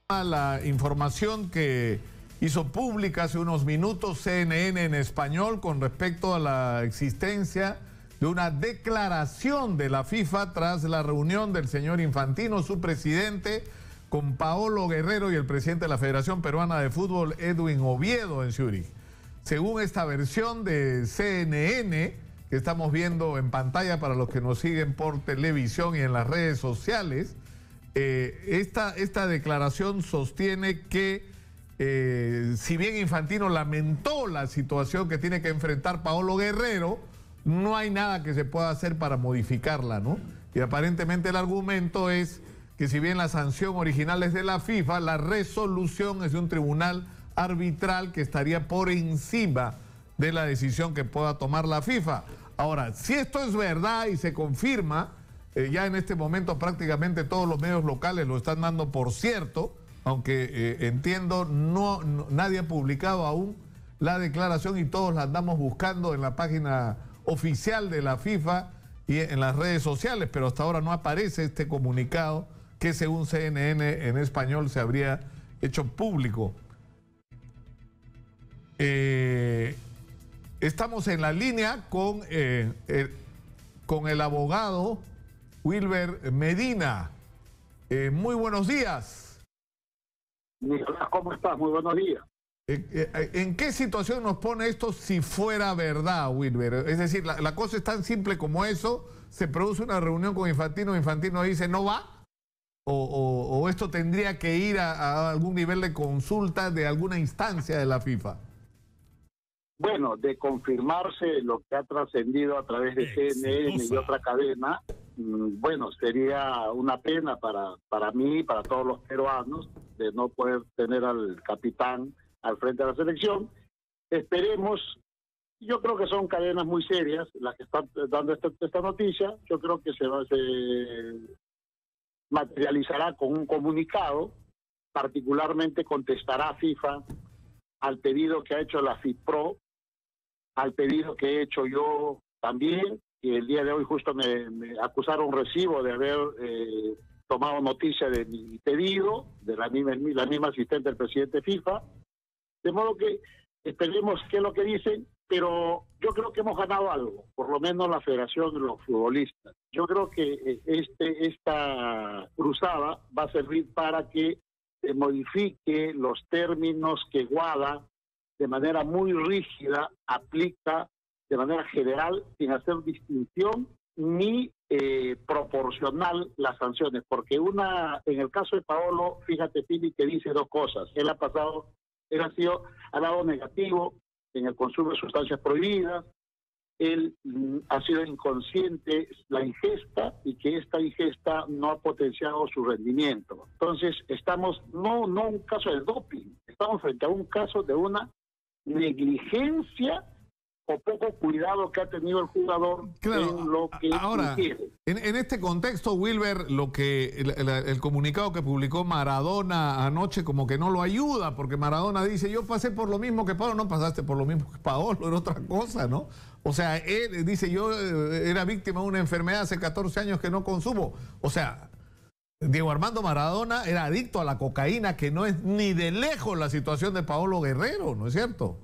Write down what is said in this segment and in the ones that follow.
La información que hizo pública hace unos minutos CNN en español con respecto a la existencia de una declaración de la FIFA tras la reunión del señor Infantino, su presidente, con Paolo Guerrero y el presidente de la Federación Peruana de Fútbol, Edwin Oviedo, en Zúrich. Según esta versión de CNN que estamos viendo en pantalla para los que nos siguen por televisión y en las redes sociales, esta declaración sostiene que si bien Infantino lamentó la situación que tiene que enfrentar Paolo Guerrero, no hay nada que se pueda hacer para modificarla, ¿no? Y aparentemente el argumento es que si bien la sanción original es de la FIFA, la resolución es de un tribunal arbitral que estaría por encima de la decisión que pueda tomar la FIFA. Ahora, si esto es verdad y se confirma, ya en este momento prácticamente todos los medios locales lo están dando por cierto, aunque entiendo nadie ha publicado aún la declaración y todos la andamos buscando en la página oficial de la FIFA y en las redes sociales, pero hasta ahora no aparece este comunicado que según CNN en español se habría hecho público. Estamos en la línea con el abogado Wilber Medina. Muy buenos días. Nicolás, ¿cómo estás? Muy buenos días. ¿En qué situación nos pone esto si fuera verdad, Wilber? Es decir, la cosa es tan simple como eso, se produce una reunión con Infantino, Infantino dice no va, o esto tendría que ir a algún nivel de consulta de alguna instancia de la FIFA. Bueno, de confirmarse lo que ha trascendido a través de CNN y otra cadena, bueno, sería una pena para mí y para todos los peruanos de no poder tener al capitán al frente de la selección. Esperemos, yo creo que son cadenas muy serias las que están dando esta noticia. Yo creo que se materializará con un comunicado, particularmente contestará FIFA al pedido que ha hecho la FIPRO, al pedido que he hecho yo también, y el día de hoy justo me acusaron recibo de haber tomado noticia de mi pedido, de la misma asistente del presidente FIFA, de modo que esperemos qué es lo que dicen, pero yo creo que hemos ganado algo, por lo menos la federación de los futbolistas. Yo creo que esta cruzada va a servir para que se modifique los términos que WADA de manera muy rígida aplica de manera general sin hacer distinción ni proporcional las sanciones, porque en el caso de Paolo, fíjate, Fili, que dice dos cosas. Él ha dado negativo en el consumo de sustancias prohibidas, él ha sido inconsciente la ingesta y que esta ingesta no ha potenciado su rendimiento. Entonces estamos no un caso de doping, estamos frente a un caso de una negligencia o poco cuidado que ha tenido el jugador en lo que ahora quiere. En este contexto, Wilber, el comunicado que publicó Maradona anoche como que no lo ayuda, porque Maradona dice, yo pasé por lo mismo que Paolo. No pasaste por lo mismo que Paolo, era otra cosa, ¿no? O sea, él dice, yo era víctima de una enfermedad hace 14 años que no consumo. O sea, Diego Armando Maradona era adicto a la cocaína, que no es ni de lejos la situación de Paolo Guerrero, ¿no es cierto?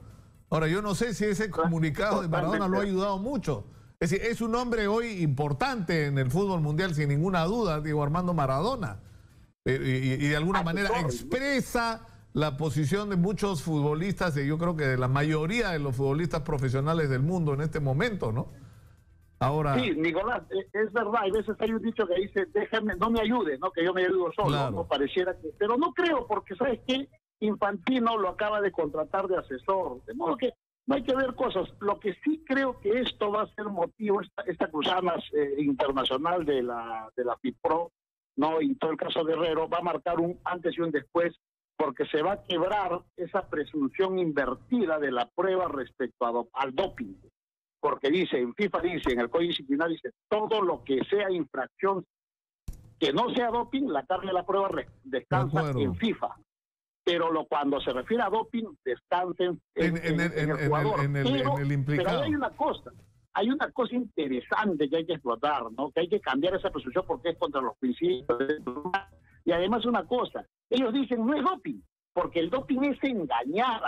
Ahora, yo no sé si ese comunicado de Maradona lo ha ayudado mucho. Es decir, es un hombre hoy importante en el fútbol mundial, sin ninguna duda, Diego Armando Maradona. Y de alguna manera expresa la posición de muchos futbolistas, y yo creo que de la mayoría de los futbolistas profesionales del mundo en este momento, ¿no? Ahora... Sí, Nicolás, es verdad, hay veces hay un dicho que dice, déjame, no me ayude, ¿no? Que yo me ayudo solo, claro. ¿No? Pareciera que... Pero no creo, porque ¿sabes qué? Infantino lo acaba de contratar de asesor, de modo que no hay que ver cosas. Lo que sí creo que esto va a ser motivo, esta cruzada internacional de la FIPRO, ¿no? Y todo el caso de Guerrero va a marcar un antes y un después, porque se va a quebrar esa presunción invertida de la prueba respecto al doping. Porque en FIFA dice, en el Código Disciplinar dice, todo lo que sea infracción que no sea doping, la carga de la prueba descansa en FIFA. Pero cuando se refiere a doping, descansen en el jugador. En el implicado. Pero hay una cosa interesante que hay que explotar, ¿no? Que hay que cambiar esa presunción porque es contra los principios. Y además una cosa, ellos dicen no es doping, porque el doping es engañar,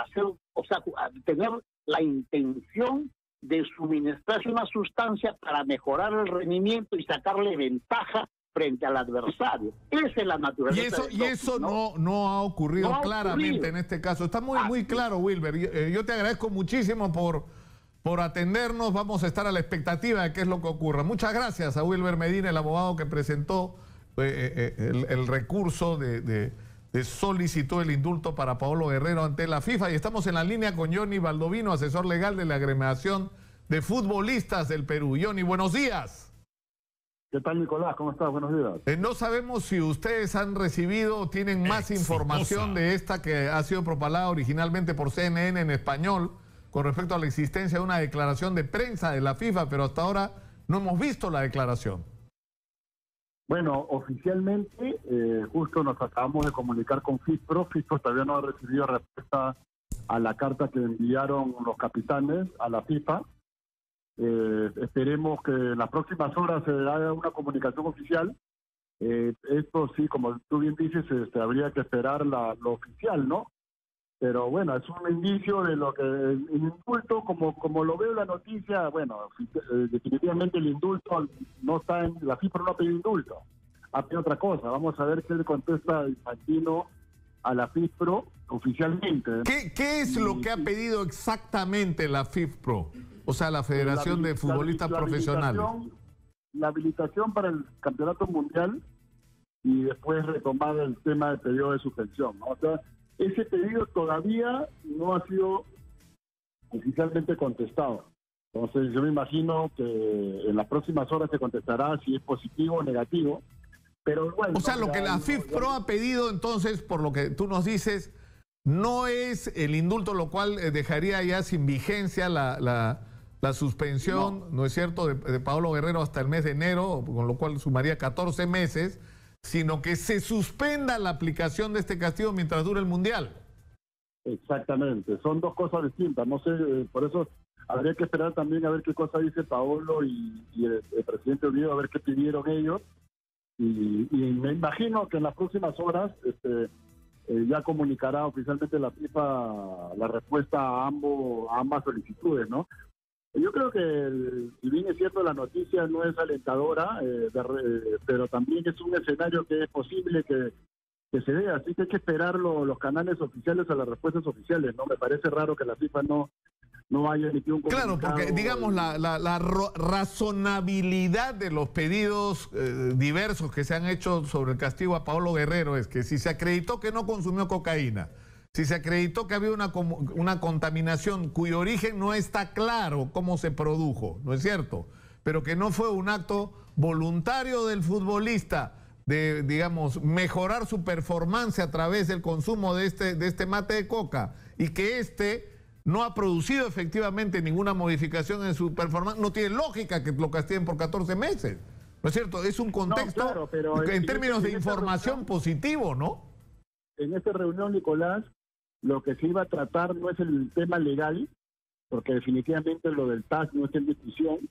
tener la intención de suministrarse una sustancia para mejorar el rendimiento y sacarle ventaja frente al adversario. Esa es la naturaleza del doping, y eso no ha ocurrido claramente en este caso. Está muy claro, Wilber. Yo te agradezco muchísimo por atendernos. Vamos a estar a la expectativa de qué es lo que ocurra. Muchas gracias a Wilber Medina, el abogado que presentó el recurso de solicitud del indulto para Paolo Guerrero ante la FIFA. Y estamos en la línea con Johnny Baldovino, asesor legal de la Agremiación de Futbolistas del Perú. Johnny, buenos días. ¿Qué tal, Nicolás? ¿Cómo estás? Buenos días. No sabemos si ustedes han recibido o tienen más información de esta que ha sido propalada originalmente por CNN en español con respecto a la existencia de una declaración de prensa de la FIFA, pero hasta ahora no hemos visto la declaración. Bueno, oficialmente, justo nos acabamos de comunicar con FIFPro. FIFPro todavía no ha recibido respuesta a la carta que enviaron los capitanes a la FIFA. Esperemos que en las próximas horas se haga una comunicación oficial. Esto sí, como tú bien dices, habría que esperar lo oficial, ¿no? Pero bueno, es un indicio de lo que el indulto, como lo veo en la noticia, bueno, definitivamente el indulto no está en, la FIFA no ha pedido indulto, ha pedido otra cosa. Vamos a ver qué le contesta Infantino a la FIFPro oficialmente. ¿Qué es lo que ha pedido exactamente la FIFPro? O sea, la Federación de Futbolistas Profesionales. La habilitación para el campeonato mundial y después retomar el tema del periodo de suspensión, ¿no? O sea, ese pedido todavía no ha sido oficialmente contestado. Entonces yo me imagino que en las próximas horas se contestará si es positivo o negativo. Pero bueno, o sea, lo que la FIFPro ha pedido entonces, por lo que tú nos dices, no es el indulto, lo cual dejaría ya sin vigencia la suspensión, ¿no es cierto?, de Paolo Guerrero hasta el mes de enero, con lo cual sumaría 14 meses, sino que se suspenda la aplicación de este castigo mientras dure el Mundial. Exactamente, son dos cosas distintas. No sé, por eso habría que esperar también a ver qué cosa dice Paolo y el presidente Unido, a ver qué pidieron ellos. Y me imagino que en las próximas horas ya comunicará oficialmente la FIFA la respuesta a ambas solicitudes, ¿no? Yo creo que, si bien es cierto, la noticia no es alentadora, pero también es un escenario que es posible que se dé, así que hay que esperar los canales oficiales a las respuestas oficiales, ¿no? Me parece raro que la FIFA no haya emitido un comunicado. Claro, porque digamos la razonabilidad de los pedidos diversos que se han hecho sobre el castigo a Paolo Guerrero es que si se acreditó que no consumió cocaína, si se acreditó que había una contaminación cuyo origen no está claro cómo se produjo, ¿no es cierto? Pero que no fue un acto voluntario del futbolista de, digamos, mejorar su performance a través del consumo de este mate de coca y que no ha producido efectivamente ninguna modificación en su performance, no tiene lógica que lo castiguen por 14 meses, ¿no es cierto? Es un contexto, no, claro, pero en términos de información positivo, ¿no? En esta reunión, Nicolás, lo que se iba a tratar no es el tema legal, porque definitivamente lo del TAS no está en discusión.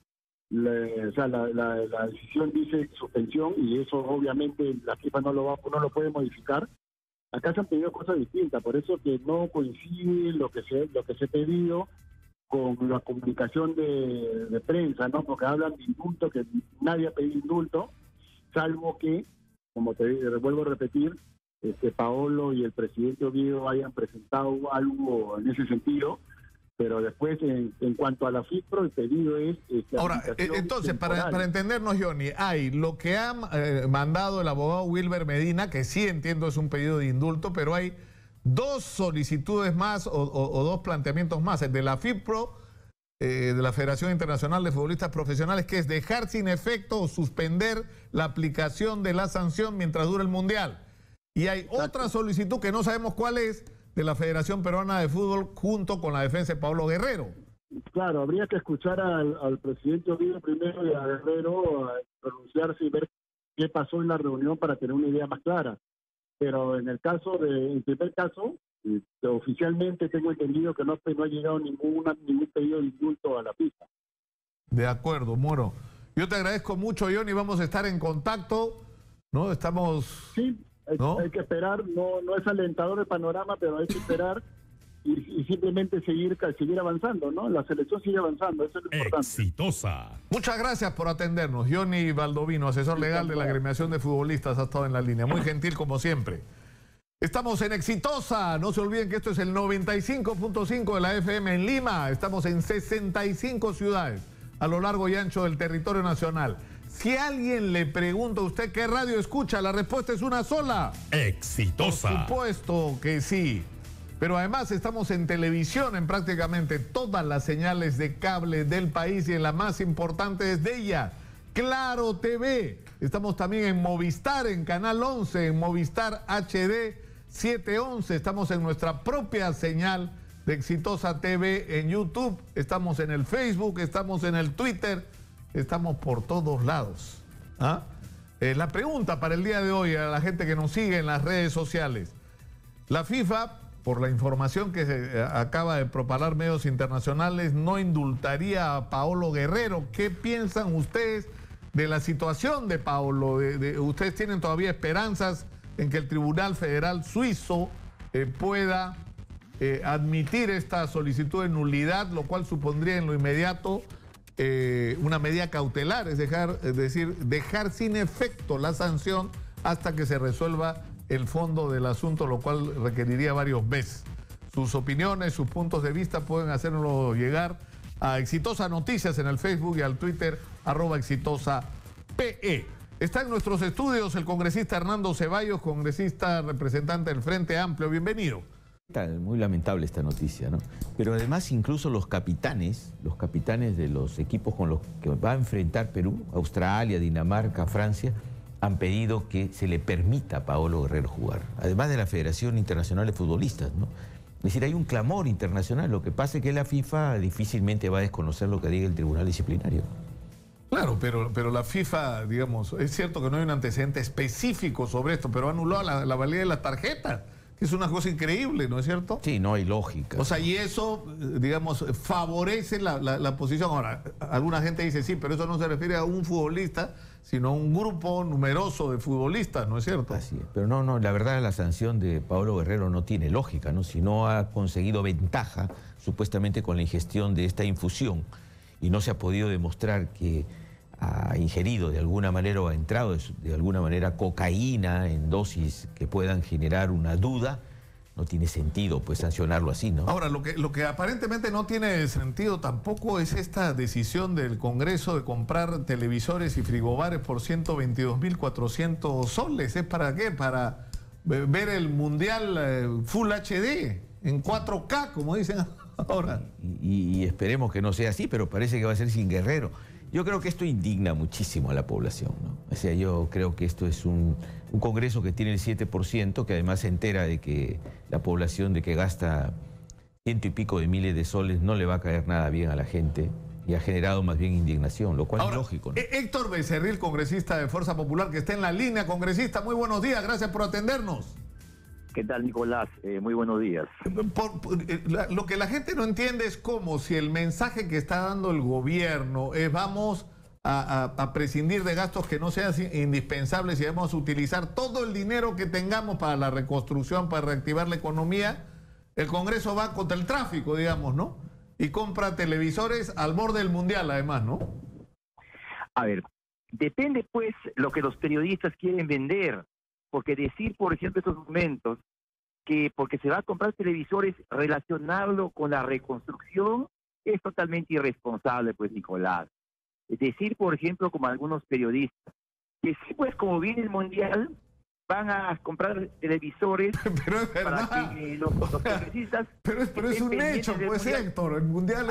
La decisión dice suspensión y eso obviamente la FIFA no lo puede modificar. Acá se han pedido cosas distintas, por eso que no coincide lo que se ha pedido con la comunicación de prensa, ¿no? Porque hablan de indulto, que nadie ha pedido indulto, salvo que, como te vuelvo a repetir, Paolo y el presidente Oviedo hayan presentado algo en ese sentido, pero después en cuanto a la FIFPro el pedido es... Ahora, entonces, para entendernos, Johnny, hay lo que ha mandado el abogado Wilber Medina, que sí entiendo es un pedido de indulto, pero hay dos solicitudes más o dos planteamientos más, el de la FIFPro, de la Federación Internacional de Futbolistas Profesionales, que es dejar sin efecto o suspender la aplicación de la sanción mientras dure el Mundial. Y hay otra solicitud que no sabemos cuál es, de la Federación Peruana de Fútbol junto con la defensa de Paolo Guerrero. Claro, habría que escuchar al presidente Oviedo primero y a Guerrero pronunciarse y ver qué pasó en la reunión para tener una idea más clara. Pero en el primer caso, oficialmente tengo entendido que no ha llegado ningún pedido de indulto a la FIFA. De acuerdo, Moro. Yo te agradezco mucho, Johnny, vamos a estar en contacto, ¿no? Estamos... Sí. ¿no? Hay que esperar, no es alentador el panorama, pero hay que esperar y simplemente seguir avanzando, ¿no? La selección sigue avanzando, eso es lo importante. Exitosa. Muchas gracias por atendernos. Johnny Baldovino, asesor legal de la Agremiación de Futbolistas, ha estado en la línea. Muy gentil como siempre. Estamos en Exitosa. No se olviden que esto es el 95.5 de la FM en Lima. Estamos en 65 ciudades a lo largo y ancho del territorio nacional. Si alguien le pregunta a usted qué radio escucha, la respuesta es una sola. Exitosa. Por supuesto que sí. Pero además estamos en televisión en prácticamente todas las señales de cable del país y en la más importante es de ella, Claro TV. Estamos también en Movistar, en Canal 11, en Movistar HD 711. Estamos en nuestra propia señal de Exitosa TV en YouTube. Estamos en el Facebook, estamos en el Twitter, estamos por todos lados. ¿Ah? La pregunta para el día de hoy a la gente que nos sigue en las redes sociales. La FIFA, por la información que se acaba de propalar medios internacionales, no indultaría a Paolo Guerrero. ¿Qué piensan ustedes de la situación de Paolo? ¿Ustedes tienen todavía esperanzas en que el Tribunal Federal Suizo pueda admitir esta solicitud de nulidad, lo cual supondría en lo inmediato una medida cautelar, es decir, dejar sin efecto la sanción hasta que se resuelva el fondo del asunto, lo cual requeriría varios meses? Sus opiniones, sus puntos de vista pueden hacerlo llegar a Exitosa Noticias en el Facebook y al Twitter @exitosaPE. Está en nuestros estudios el congresista Hernando Ceballos, congresista representante del Frente Amplio. Bienvenido. Muy lamentable esta noticia, ¿no? Pero además incluso los capitanes de los equipos con los que va a enfrentar Perú, Australia, Dinamarca, Francia, han pedido que se le permita a Paolo Guerrero jugar, además de la Federación Internacional de Futbolistas, ¿no? Es decir, hay un clamor internacional. Lo que pasa es que la FIFA difícilmente va a desconocer lo que diga el Tribunal Disciplinario. Claro, pero la FIFA, digamos, es cierto que no hay un antecedente específico sobre esto, pero anuló la validez de las tarjetas, que es una cosa increíble, ¿no es cierto? Sí, no hay lógica. O sea, y eso, digamos, favorece la posición. Ahora, alguna gente dice, sí, pero eso no se refiere a un futbolista, sino a un grupo numeroso de futbolistas, ¿no es cierto? Así es, pero no, la verdad la sanción de Paolo Guerrero no tiene lógica, ¿no? Si no ha conseguido ventaja, supuestamente con la ingestión de esta infusión, y no se ha podido demostrar que ha ingerido de alguna manera o ha entrado de alguna manera cocaína en dosis que puedan generar una duda, no tiene sentido pues sancionarlo así, ¿no? Ahora, lo que aparentemente no tiene sentido tampoco es esta decisión del Congreso de comprar televisores y frigobares por 122.400 soles. ¿Es para qué? Para ver el Mundial Full HD en 4K, como dicen ahora. Y esperemos que no sea así, pero parece que va a ser sin Guerrero. Yo creo que esto indigna muchísimo a la población, ¿no? O sea, yo creo que esto es un Congreso que tiene el 7%, que además se entera de que la población de que gasta ciento y pico de miles de soles no le va a caer nada bien a la gente, y ha generado más bien indignación, lo cual ahora, es lógico, ¿no? Héctor Becerril, congresista de Fuerza Popular, que está en la línea. Congresista, muy buenos días, gracias por atendernos. ¿Qué tal, Nicolás? Muy buenos días. Lo que la gente no entiende es cómo, si el mensaje que está dando el gobierno es vamos a prescindir de gastos que no sean indispensables y vamos a utilizar todo el dinero que tengamos para la reconstrucción, para reactivar la economía, el Congreso va contra el tráfico, digamos, ¿no? Y compra televisores al borde del Mundial, además, ¿no? A ver, depende pues lo que los periodistas quieren vender. Porque decir, por ejemplo, estos momentos, que porque se va a comprar televisores, relacionarlo con la reconstrucción, es totalmente irresponsable, pues, Nicolás. Es decir, por ejemplo, como algunos periodistas, que sí, pues, como viene el Mundial, van a comprar televisores pero es verdad. para que los congresistas... pero es un hecho, pues, Héctor. El Mundial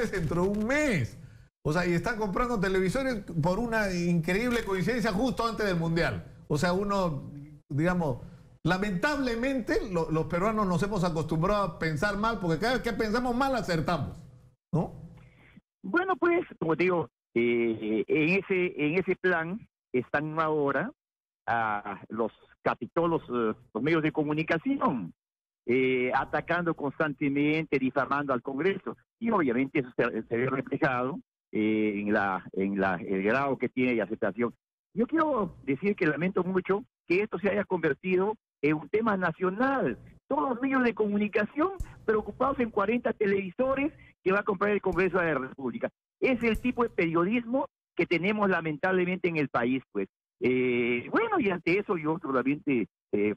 es dentro de un mes. O sea, y están comprando televisores por una increíble coincidencia justo antes del Mundial. O sea, uno, digamos, lamentablemente los peruanos nos hemos acostumbrado a pensar mal, porque cada vez que pensamos mal acertamos, ¿no? Bueno, pues, como te digo, en ese plan están ahora los medios de comunicación, atacando constantemente, difamando al Congreso, y obviamente eso se ve reflejado en el grado que tiene de aceptación. Yo quiero decir que lamento mucho que esto se haya convertido en un tema nacional. Todos los medios de comunicación preocupados en 40 televisores que va a comprar el Congreso de la República. Es el tipo de periodismo que tenemos lamentablemente en el país, pues. Bueno, y ante eso yo solamente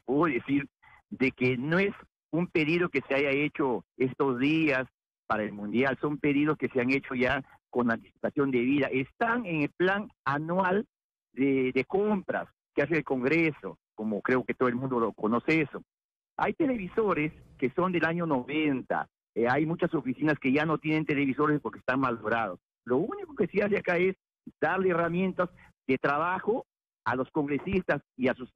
puedo decir de que no es un pedido que se haya hecho estos días para el Mundial, son pedidos que se han hecho ya con anticipación debida. Están en el plan anual de compras que hace el Congreso, como creo que todo el mundo lo conoce eso. Hay televisores que son del año 90, hay muchas oficinas que ya no tienen televisores porque están maldorados. Lo único que se hace acá es darle herramientas de trabajo a los congresistas y a sus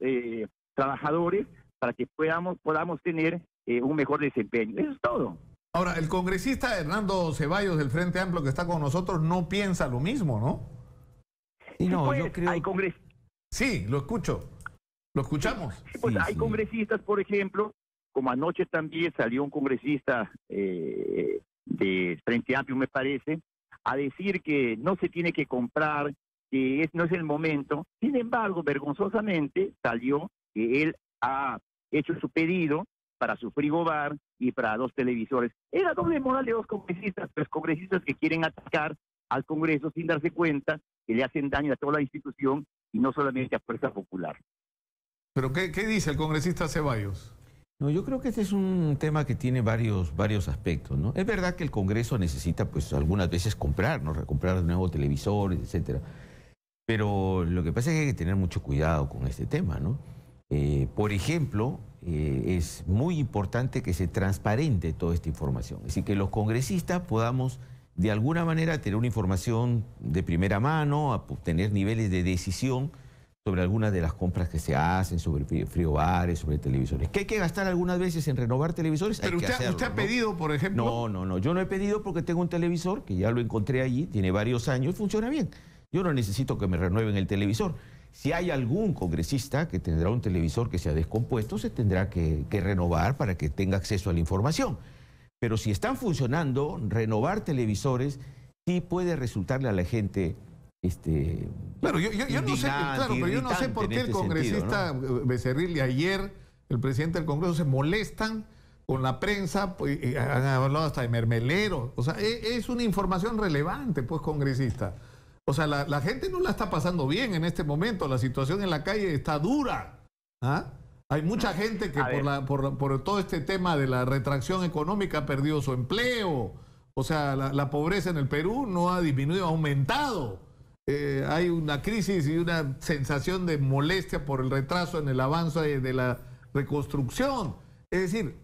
trabajadores para que podamos tener un mejor desempeño. Eso es todo. Ahora, el congresista Hernando Ceballos del Frente Amplio que está con nosotros no piensa lo mismo, ¿no? Y no, pues, yo creo... hay Sí, lo escucho. Lo escuchamos. Sí, pues Sí, hay sí. congresistas, por ejemplo, como anoche también salió un congresista de Frente Amplio, me parece, a decir que no se tiene que comprar, que no es el momento. Sin embargo, vergonzosamente salió que él ha hecho su pedido para su frigobar y para 2 televisores. Es la doble moral de 2 congresistas, pues congresistas que quieren atacar al Congreso sin darse cuenta que le hacen daño a toda la institución y no solamente a Fuerza Popular. ¿Pero qué dice el congresista Ceballos? No, yo creo que este es un tema que tiene varios aspectos, ¿no? Es verdad que el Congreso necesita, pues, algunas veces comprar, ¿no? Recomprar nuevos televisores, etcétera. Pero lo que pasa es que hay que tener mucho cuidado con este tema, ¿no? Por ejemplo, es muy importante que se transparente toda esta información. Es decir, que los congresistas podamos, de alguna manera, tener una información de primera mano, a tener niveles de decisión sobre algunas de las compras que se hacen, sobre frigobares, sobre televisores. ¿Que hay que gastar algunas veces en renovar televisores? Pero hay que hacerlo, usted ha ¿no? pedido, por ejemplo... No, yo no he pedido porque tengo un televisor que ya lo encontré allí, tiene varios años, funciona bien. Yo no necesito que me renueven el televisor. Si hay algún congresista que tendrá un televisor que se ha descompuesto, se tendrá que renovar para que tenga acceso a la información. Pero si están funcionando, renovar televisores sí puede resultarle a la gente... Bueno, yo no sé, claro, pero yo no sé por qué el congresista Becerril y ayer el presidente del Congreso se molestan con la prensa, pues, han hablado hasta de mermelero. O sea, es una información relevante, pues, congresista. O sea, la gente no la está pasando bien en este momento, la situación en la calle está dura. ¿Ah? Hay mucha gente que por todo este tema de la retracción económica ha perdido su empleo. O sea, la pobreza en el Perú no ha disminuido, ha aumentado. Hay una crisis y una sensación de molestia por el retraso en el avance de la reconstrucción. Es decir,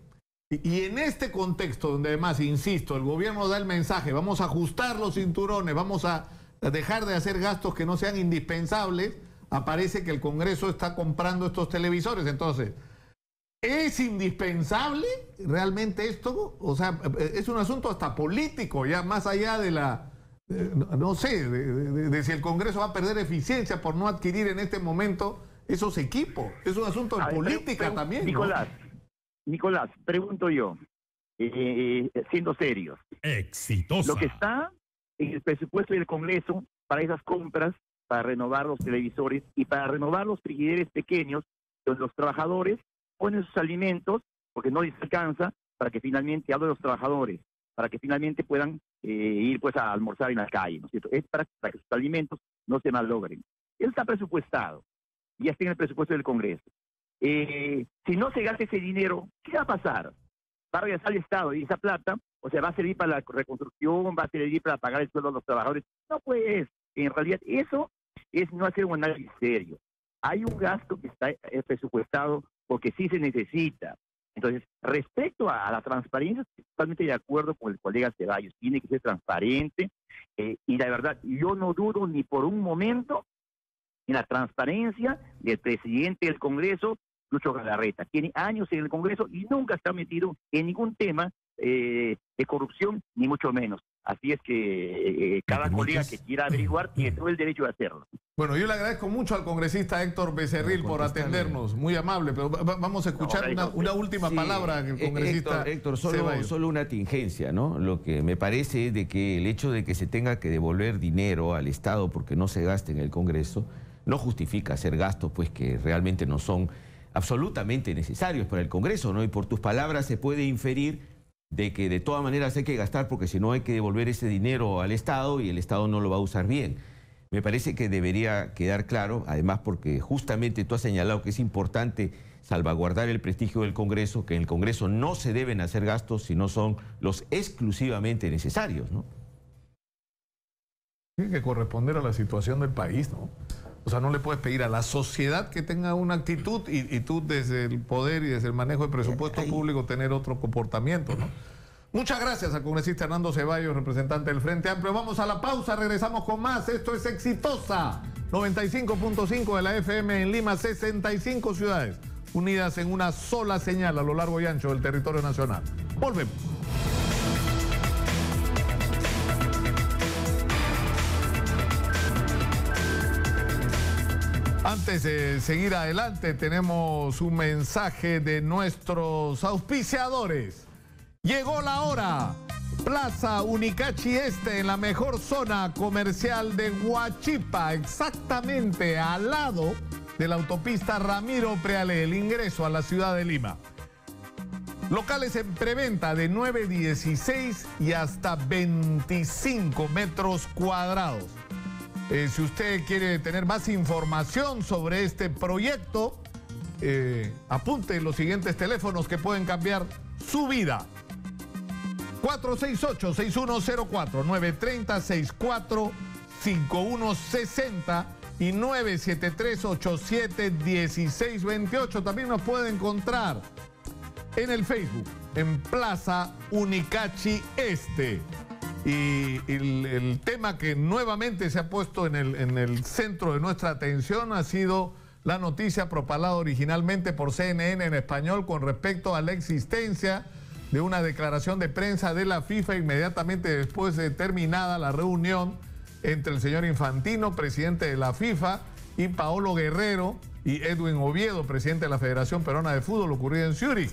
y en este contexto donde además, insisto, el gobierno da el mensaje, vamos a ajustar los cinturones, vamos a dejar de hacer gastos que no sean indispensables, aparece que el Congreso está comprando estos televisores. Entonces, ¿es indispensable realmente esto? O sea, es un asunto hasta político, ya más allá de la... no sé, de si el Congreso va a perder eficiencia por no adquirir en este momento esos equipos. Es un asunto de política también, ¿no? Nicolás, pregunto yo, siendo serios. Exitosa. Lo que está en el presupuesto del Congreso para esas compras, para renovar los televisores y para renovar los frigideres pequeños, donde los trabajadores ponen sus alimentos, porque no les alcanza, para que finalmente, hablo de los trabajadores, para que finalmente puedan ir pues a almorzar en la calle, ¿no es cierto? Es para que sus alimentos no se malogren. Eso está presupuestado, ya está en el presupuesto del Congreso. Si no se gasta ese dinero, ¿qué va a pasar? Va a regresar al Estado y esa plata, o sea, va a servir para la reconstrucción, va a servir para pagar el sueldo a los trabajadores. No, pues, en realidad eso es no hacer un análisis serio. Hay un gasto que está presupuestado porque sí se necesita. Entonces, respecto a la transparencia, estoy totalmente de acuerdo con el colega Ceballos. Tiene que ser transparente y la verdad, yo no dudo ni por un momento en la transparencia del presidente del Congreso, Lucho Galarreta. Tiene años en el Congreso y nunca está metido en ningún tema de corrupción, ni mucho menos. Así es que cada colega que quiera averiguar tiene todo el derecho de hacerlo. Bueno, yo le agradezco mucho al congresista Héctor Becerril por atendernos, muy amable, pero vamos a escuchar una última palabra que el congresista Héctor, solo una tingencia, ¿no? Lo que me parece es de que el hecho de que se tenga que devolver dinero al Estado porque no se gaste en el Congreso no justifica hacer gastos pues que realmente no son absolutamente necesarios para el Congreso, ¿no? Y por tus palabras se puede inferir de que de todas maneras hay que gastar porque si no hay que devolver ese dinero al Estado y el Estado no lo va a usar bien. Me parece que debería quedar claro, además porque justamente tú has señalado que es importante salvaguardar el prestigio del Congreso, que en el Congreso no se deben hacer gastos si no son los exclusivamente necesarios, ¿no? Tiene que corresponder a la situación del país, ¿no? O sea, no le puedes pedir a la sociedad que tenga una actitud y tú desde el poder y desde el manejo del presupuesto público tener otro comportamiento, ¿no? Muchas gracias al congresista Hernando Ceballos, representante del Frente Amplio. Vamos a la pausa, regresamos con más. Esto es Exitosa, 95.5 de la FM en Lima, 65 ciudades unidas en una sola señal a lo largo y ancho del territorio nacional. Volvemos. Antes de seguir adelante, tenemos un mensaje de nuestros auspiciadores. Llegó la hora. Plaza Unicachi Este, en la mejor zona comercial de Huachipa, exactamente al lado de la autopista Ramiro Prealé, el ingreso a la ciudad de Lima. Locales en preventa de 9, 16 y hasta 25 metros cuadrados. Si usted quiere tener más información sobre este proyecto, apunte los siguientes teléfonos que pueden cambiar su vida. 468-6104, 930-64-5160 y 973-87-1628. También nos puede encontrar en el Facebook, en Plaza Unicachi Este. Y el tema que nuevamente se ha puesto en el centro de nuestra atención ha sido la noticia propalada originalmente por CNN en español con respecto a la existencia de una declaración de prensa de la FIFA inmediatamente después de terminada la reunión entre el señor Infantino, presidente de la FIFA, y Paolo Guerrero y Edwin Oviedo, presidente de la Federación Peruana de Fútbol, ocurrido en Zúrich.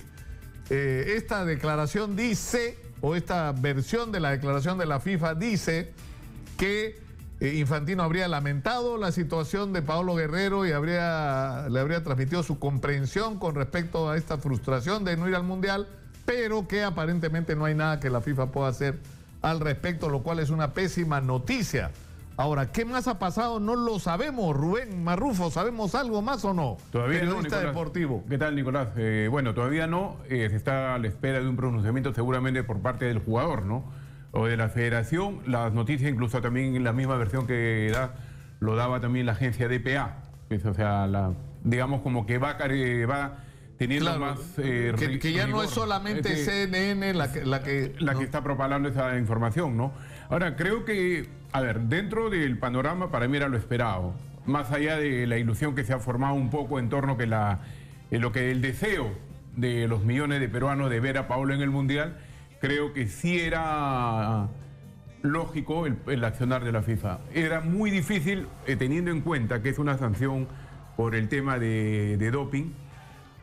Esta declaración dice, o esta versión de la declaración de la FIFA dice que Infantino habría lamentado la situación de Paolo Guerrero y le habría transmitido su comprensión con respecto a esta frustración de no ir al Mundial, pero que aparentemente no hay nada que la FIFA pueda hacer al respecto, lo cual es una pésima noticia. Ahora, ¿qué más ha pasado? No lo sabemos. Rubén Marrufo, ¿sabemos algo más o no? Todavía periodista no, Nicolás. deportivo. ¿Qué tal, Nicolás? Bueno, todavía no. Se está a la espera de un pronunciamiento seguramente por parte del jugador, ¿no? O de la federación. Las noticias, incluso también la misma versión que lo daba también la agencia DPA. O sea, digamos como que va teniendo claro, más... que ya no es solamente CNN la que está propalando esa información, ¿no? Ahora, creo que, a ver, dentro del panorama para mí era lo esperado. Más allá de la ilusión que se ha formado un poco en torno que el deseo de los millones de peruanos de ver a Paolo en el Mundial, creo que sí era lógico el accionar de la FIFA. Era muy difícil, teniendo en cuenta que es una sanción por el tema de doping,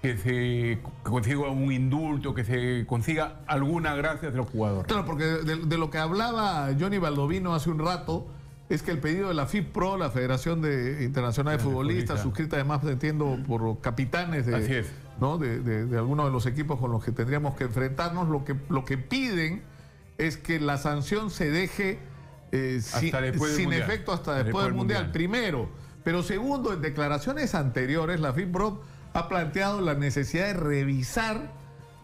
que se consiga un indulto, que se consiga alguna gracia de los jugadores. Claro, porque de lo que hablaba Johnny Baldovino hace un rato es que el pedido de la FIPRO, la Federación Internacional de Futbolistas, suscrita además, entiendo, por capitanes Así es. ¿no? de algunos de los equipos con los que tendríamos que enfrentarnos, lo que piden es que la sanción se deje sin efecto hasta después del Mundial. Primero, pero segundo, en declaraciones anteriores, la FIPRO ha planteado la necesidad de revisar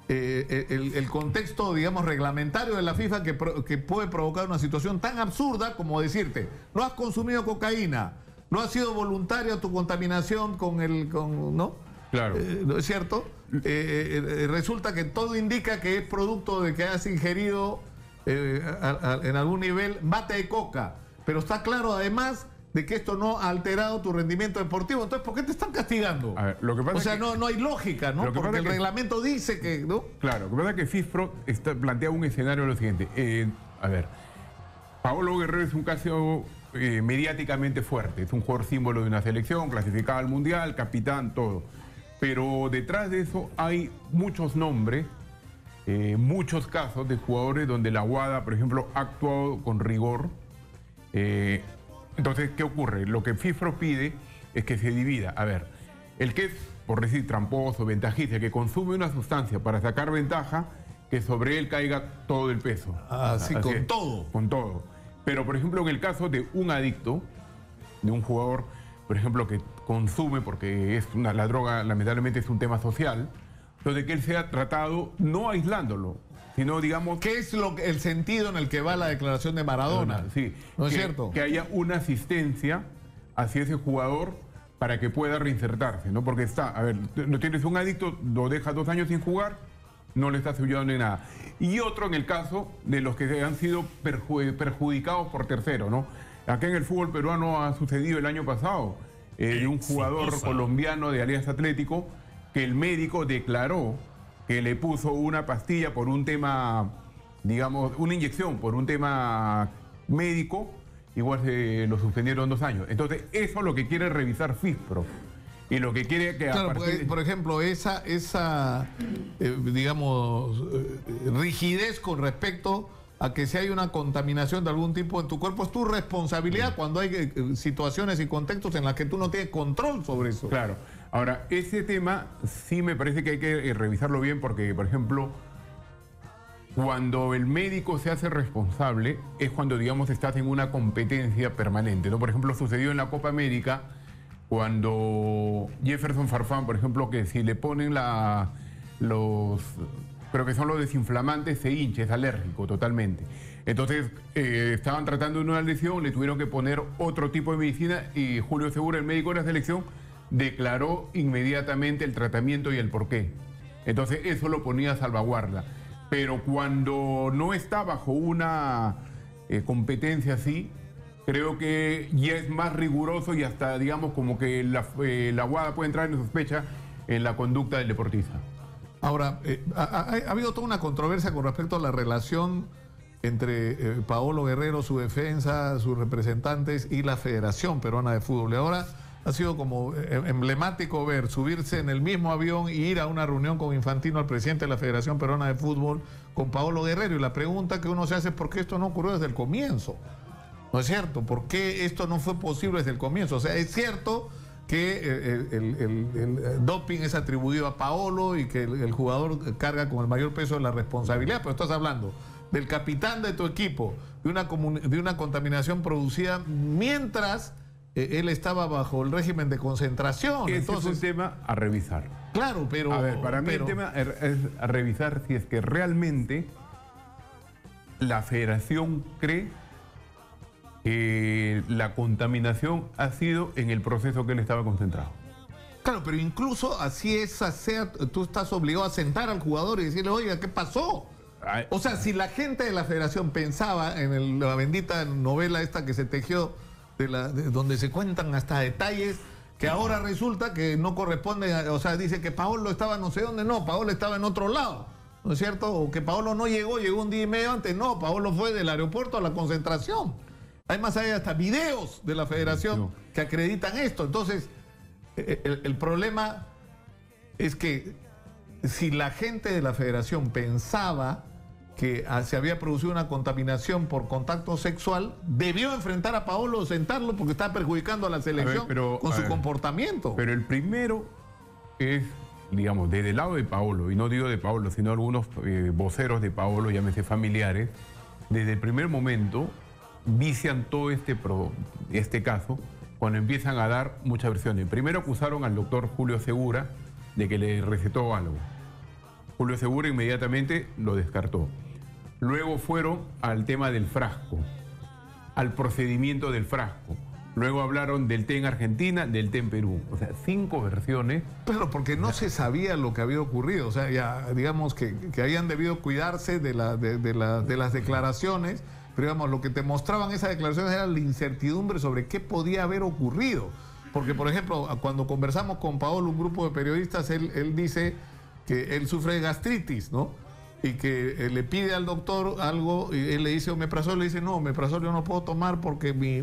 el contexto, digamos, reglamentario de la FIFA que puede provocar una situación tan absurda como decirte, no has consumido cocaína, no ha sido voluntaria tu contaminación ¿no? Claro. ¿No es cierto? Resulta que todo indica que es producto de que has ingerido en algún nivel mate de coca, pero está claro además de que esto no ha alterado tu rendimiento deportivo. Entonces, ¿por qué te están castigando? A ver, lo que pasa no hay lógica, ¿no? Porque el reglamento dice que... ¿no? Claro, lo que pasa es que FIFPro plantea un escenario de lo siguiente. A ver, Paolo Guerrero es un caso mediáticamente fuerte. Es un jugador símbolo de una selección, clasificado al Mundial, capitán, todo. Pero detrás de eso hay muchos nombres, muchos casos de jugadores donde la UADA, por ejemplo, ha actuado con rigor. Entonces, ¿qué ocurre? Lo que FIFPro pide es que se divida. A ver, el que es, por decir, tramposo, ventajista, que consume una sustancia para sacar ventaja, que sobre él caiga todo el peso. Así con todo. Con todo. Pero, por ejemplo, en el caso de un adicto, de un jugador, por ejemplo, que consume, porque la droga lamentablemente es un tema social, entonces que él sea tratado no aislándolo, sino, digamos... ¿Qué es el sentido en el que va la declaración de Maradona? Sí. ¿No es cierto? Que haya una asistencia hacia ese jugador para que pueda reinsertarse, ¿no? Porque no tienes un adicto, lo dejas 2 años sin jugar, no le estás ayudando en nada. Y otro en el caso de los que han sido perjudicados por terceros, ¿no? Acá en el fútbol peruano ha sucedido el año pasado, de un jugador colombiano de Alianza Atlético, que el médico declaró que le puso una pastilla por un tema, digamos, una inyección por un tema médico, igual se lo suspendieron 2 años. Entonces, eso es lo que quiere revisar FISPRO. Y lo que quiere que... Claro, por ejemplo, esa digamos, rigidez con respecto a que si hay una contaminación de algún tipo en tu cuerpo, es tu responsabilidad cuando hay situaciones y contextos en las que tú no tienes control sobre eso. Claro. Ahora, ese tema sí me parece que hay que revisarlo bien porque, por ejemplo, cuando el médico se hace responsable es cuando, digamos, estás en una competencia permanente, ¿no? Por ejemplo, sucedió en la Copa América cuando Jefferson Farfán, por ejemplo, que si le ponen creo que son los desinflamantes, se hincha, es alérgico totalmente. Entonces, estaban tratando de una lesión, le tuvieron que poner otro tipo de medicina y Julio Segura, el médico de la selección, declaró inmediatamente el tratamiento y el porqué. Entonces, eso lo ponía a salvaguarda. Pero cuando no está bajo una competencia así, creo que ya es más riguroso y hasta, digamos, como que la guada puede entrar en sospecha en la conducta del deportista. Ahora, ha habido toda una controversia con respecto a la relación entre Paolo Guerrero, su defensa, sus representantes y la Federación Peruana de Fútbol. Y ahora ha sido como emblemático ver subirse en el mismo avión e ir a una reunión con Infantino, el presidente de la Federación Peruana de Fútbol, con Paolo Guerrero. Y la pregunta que uno se hace es ¿por qué esto no ocurrió desde el comienzo? ¿No es cierto? ¿Por qué esto no fue posible desde el comienzo? O sea, es cierto que el doping es atribuido a Paolo y que el jugador carga con el mayor peso de la responsabilidad, pero estás hablando del capitán de tu equipo, de una contaminación producida mientras él estaba bajo el régimen de concentración. Ese Entonces, es un tema a revisar. Claro, pero... A ver, para mí el tema es a revisar si es que realmente la federación cree que la contaminación ha sido en el proceso que él estaba concentrado. Claro, pero incluso así sea, tú estás obligado a sentar al jugador y decirle, oiga, ¿qué pasó? O sea, si la gente de la federación pensaba en la bendita novela esta que se tejió, donde se cuentan hasta detalles, que ahora resulta que no corresponde, o sea, dice que Paolo estaba no sé dónde, no, Paolo estaba en otro lado, ¿no es cierto? O que Paolo no llegó 1 día y medio antes, no, Paolo fue del aeropuerto a la concentración. Además hay hasta videos de la federación que acreditan esto. Entonces, el problema es que si la gente de la federación pensaba que se había producido una contaminación por contacto sexual, debió enfrentar a Paolo, sentarlo, porque está perjudicando a la selección con su comportamiento. Pero el primero es, digamos, desde el lado de Paolo, y no digo de Paolo, sino algunos voceros de Paolo, llámese familiares, desde el primer momento vician todo este caso cuando empiezan a dar muchas versiones. Primero acusaron al doctor Julio Segura de que le recetó algo. Julio Segura inmediatamente lo descartó. Luego fueron al tema del frasco, al procedimiento del frasco. Luego hablaron del té en Argentina, del té en Perú. O sea, 5 versiones. Pero porque no se sabía lo que había ocurrido. O sea, ya digamos que habían debido cuidarse de las declaraciones. Pero digamos, lo que te mostraban esas declaraciones era la incertidumbre sobre qué podía haber ocurrido. Porque, por ejemplo, cuando conversamos con Paolo, un grupo de periodistas, él dice que él sufre de gastritis, ¿no? Y que le pide al doctor algo, y él le dice omeprazol, le dice, no, omeprazol yo no puedo tomar porque mi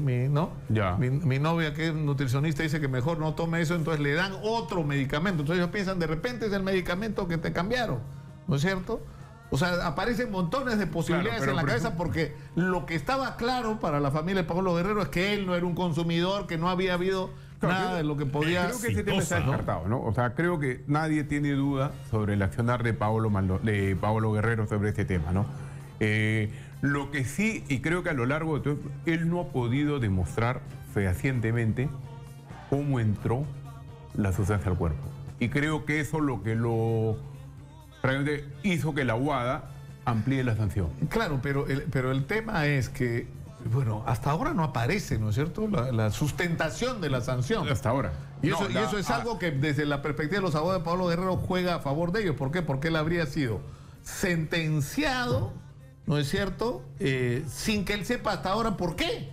novia, que es nutricionista, dice que mejor no tome eso, entonces le dan otro medicamento. Entonces ellos piensan, de repente es el medicamento que te cambiaron, ¿no es cierto? O sea, aparecen montones de posibilidades en la cabeza, porque lo que estaba claro para la familia de Paolo Guerrero es que él no era un consumidor, que no había habido nada de lo que podía... Creo que ese tema está Exitosa, ¿no? descartado, ¿no? O sea, creo que nadie tiene duda sobre el accionar de Paolo Guerrero sobre este tema, ¿no? Lo que sí, y creo que a lo largo de todo, él no ha podido demostrar fehacientemente cómo entró la sustancia al cuerpo. Y creo que eso realmente hizo que la UADA amplíe la sanción. Claro, pero el tema es que, bueno, hasta ahora no aparece, ¿no es cierto?, la sustentación de la sanción. Hasta ahora. Y eso es algo que desde la perspectiva de los abogados de Paolo Guerrero juega a favor de ellos. ¿Por qué? Porque él habría sido sentenciado, ¿no es cierto?, sin que él sepa hasta ahora por qué.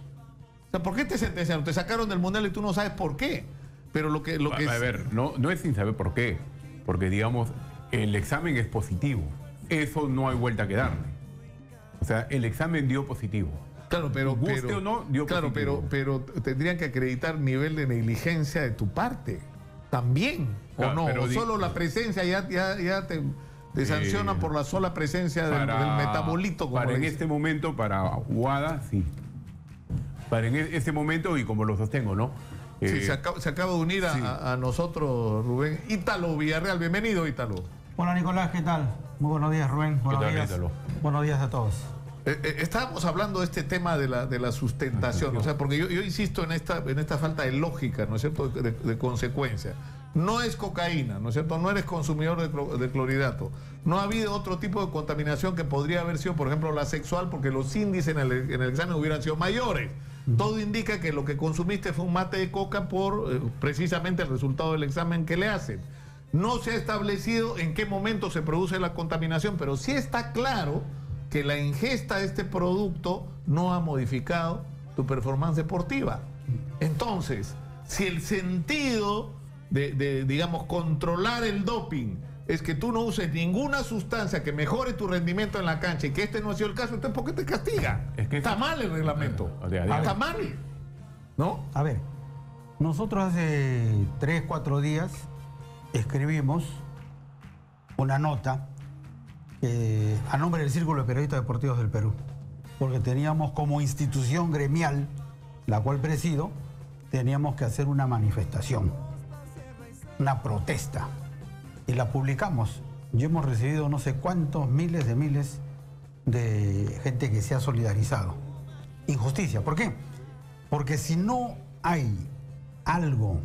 O sea, ¿por qué te sentenciaron? Te sacaron del Mundial y tú no sabes por qué. Pero lo que A ver, no es sin saber por qué. Porque, digamos, el examen es positivo. Eso no hay vuelta que darle. O sea, el examen dio positivo. Claro, pero Guste o no, dio claro, positivo. pero tendrían que acreditar nivel de negligencia de tu parte. También, Claro, ¿o no? pero O solo la presencia ya te sanciona por la sola presencia del metabolito. Como Para le en dicen. este momento, para UADA, sí. Para en este momento, y como lo sostengo, ¿no? Sí, se acaba de unir sí. a nosotros, Rubén. Ítalo Villarreal, bienvenido, Ítalo. Hola Nicolás, ¿qué tal? Muy buenos días, Rubén. Buenos tal, días. Ítalo? Buenos días a todos. Estábamos hablando de este tema de la sustentación, o sea, porque yo insisto en esta falta de lógica, ¿no es cierto?, de consecuencia. No es cocaína, ¿no es cierto?, no eres consumidor de clorhidrato. No ha habido otro tipo de contaminación que podría haber sido, por ejemplo, la sexual, porque los índices en el examen hubieran sido mayores. Todo indica que lo que consumiste fue un mate de coca por precisamente el resultado del examen que le hacen. No se ha establecido en qué momento se produce la contaminación, pero sí está claro que la ingesta de este producto no ha modificado tu performance deportiva. Entonces, si el sentido de digamos, controlar el doping es que tú no uses ninguna sustancia que mejore tu rendimiento en la cancha y que este no ha sido el caso, entonces ¿por qué te castiga? Es que está mal el reglamento. Está mal, ¿no? A ver, nosotros hace 3, 4 días escribimos una nota a nombre del Círculo de Periodistas Deportivos del Perú, porque teníamos como institución gremial, la cual presido, teníamos que hacer una manifestación, una protesta, y la publicamos. Yo hemos recibido no sé cuántos miles de gente que se ha solidarizado. Injusticia, ¿por qué? Porque si no hay algo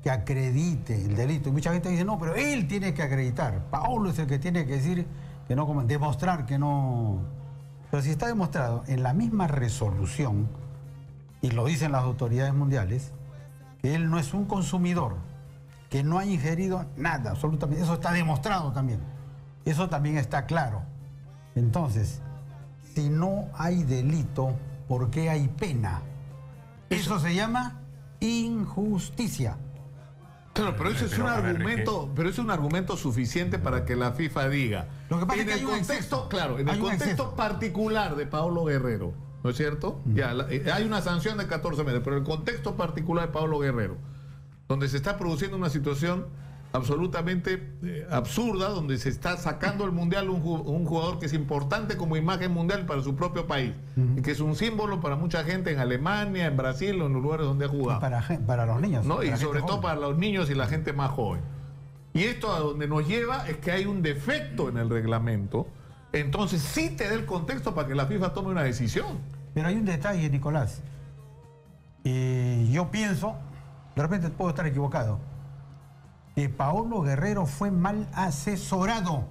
que acredite el delito, y mucha gente dice, no, pero él tiene que acreditar, Paolo es el que tiene que decir que no, demostrar que no. Pero si está demostrado en la misma resolución, y lo dicen las autoridades mundiales, que él no es un consumidor, que no ha ingerido nada, absolutamente, eso está demostrado también. Eso también está claro. Entonces, si no hay delito, ¿por qué hay pena? Eso se llama injusticia. Claro, pero eso es un argumento, pero es un argumento suficiente para que la FIFA diga. Lo que pasa en es que el hay un contexto, exceso. claro, en Hay el un contexto exceso. particular de Paolo Guerrero, ¿no es cierto? Ya, hay una sanción de 14 meses, pero el contexto particular de Paolo Guerrero, donde se está produciendo una situación absolutamente absurda, donde se está sacando del mundial un jugador que es importante como imagen mundial para su propio país, y que es un símbolo para mucha gente en Alemania, en Brasil, o en los lugares donde ha jugado. Para los niños. ¿No? para Y la sobre gente todo joven. para los niños y la gente más joven. Y esto a donde nos lleva es que hay un defecto en el reglamento. Entonces sí te da el contexto para que la FIFA tome una decisión. Pero hay un detalle, Nicolás. Yo pienso, de repente puedo estar equivocado, que Paolo Guerrero fue mal asesorado.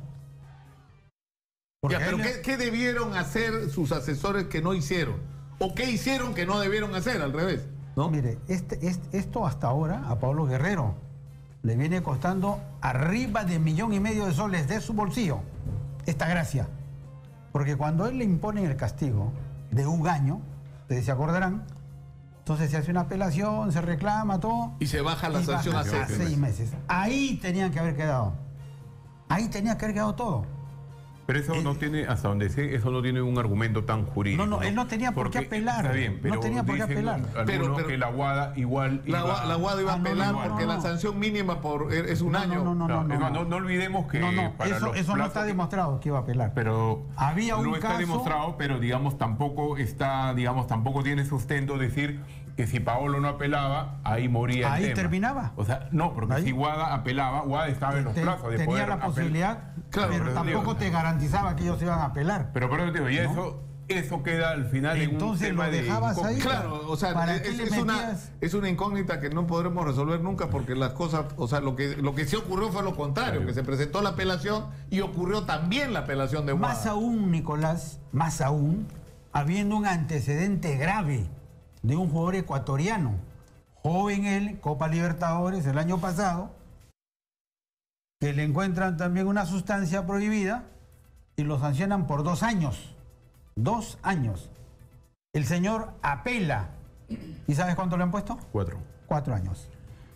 Porque Ya, pero a él- ¿qué debieron hacer sus asesores que no hicieron? ¿O qué hicieron que no debieron hacer? Al revés, ¿no? Mire, esto hasta ahora a Paolo Guerrero le viene costando arriba de 1,5 millones de soles de su bolsillo. Esta gracia. Porque cuando él le imponen el castigo de un año, ustedes se acordarán, entonces se hace una apelación, se reclama todo. Y se baja la y sanción a baja 6 meses. Ahí tenían que haber quedado. Ahí tenía que haber quedado todo. Pero eso no tiene, hasta donde sé, eso no tiene un argumento tan jurídico. No, él no tenía por qué Porque, apelar. Está bien, pero No tenía por qué dicen apelar. algunos Pero- que la UADA igual La UADA iba a Ah, no, apelar no, porque no. la sanción mínima es un año. No olvidemos que para eso los no plazos está que- demostrado que iba a apelar. Pero Había un no está caso- demostrado, pero digamos tampoco tiene sustento decir que si Paolo no apelaba, ahí moría el Ahí tema. terminaba. O sea, no, porque Ahí. si Guada apelaba, Guada estaba en los plazos de tenía poder la posibilidad, Claro, pero tampoco digo, te garantizaba que ellos iban a apelar. Pero por eso te digo, ya ¿no? eso queda al final Entonces en un tema lo dejabas de ahí. incógnita. Claro, o sea, ¿Para qué le es una incógnita que no podremos resolver nunca porque las cosas, o sea, lo que sí ocurrió fue lo contrario, Claro. que se presentó la apelación y ocurrió también la apelación de Guada. Más aún, Nicolás, más aún, habiendo un antecedente grave de un jugador ecuatoriano, joven él, Copa Libertadores el año pasado, que le encuentran también una sustancia prohibida y lo sancionan por 2 años. 2 años. El señor apela. ¿Y sabes cuánto le han puesto? 4. 4 años.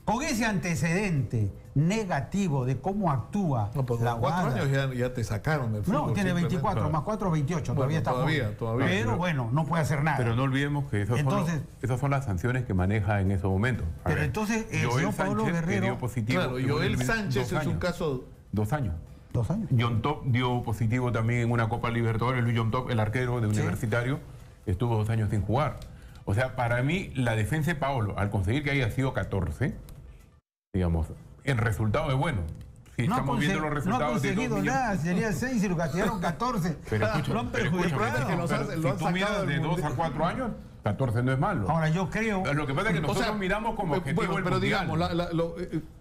Con ese antecedente negativo de cómo actúa No, pues la con 4 Guada. años ya te sacaron del fútbol. No, tiene simplemente. 24, más 4, 28, Bueno, todavía está joven. todavía. Pero bueno, no puede hacer nada. Pero no olvidemos que Entonces- esas son las sanciones que maneja en esos momentos. A Pero ver, entonces, el Joel señor Pablo Sánchez, que Guerrero- dio positivo, Claro, que Joel fue Sánchez 2 es un años. caso... 2 años. 2 años. John Top dio positivo también en una Copa Libertadores. Luis John Top, el arquero de Universitario, estuvo 2 años sin jugar. O sea, para mí, la defensa de Paolo, al conseguir que haya sido 14, digamos, el resultado es bueno. Si No ha estamos viendo los no ha resultados de 2 conseguido millones. nada, sería 6 y lo castigaron 14. Pero escucha, lo han pero perjudicado. escucha, que los pero han- lo si han tú sacado miras del de 2 a mundial. 4 años, 14 no es malo. Ahora, yo creo... Lo que pasa es que nosotros O sea, miramos como objetivo bueno, el pero mundial. digamos,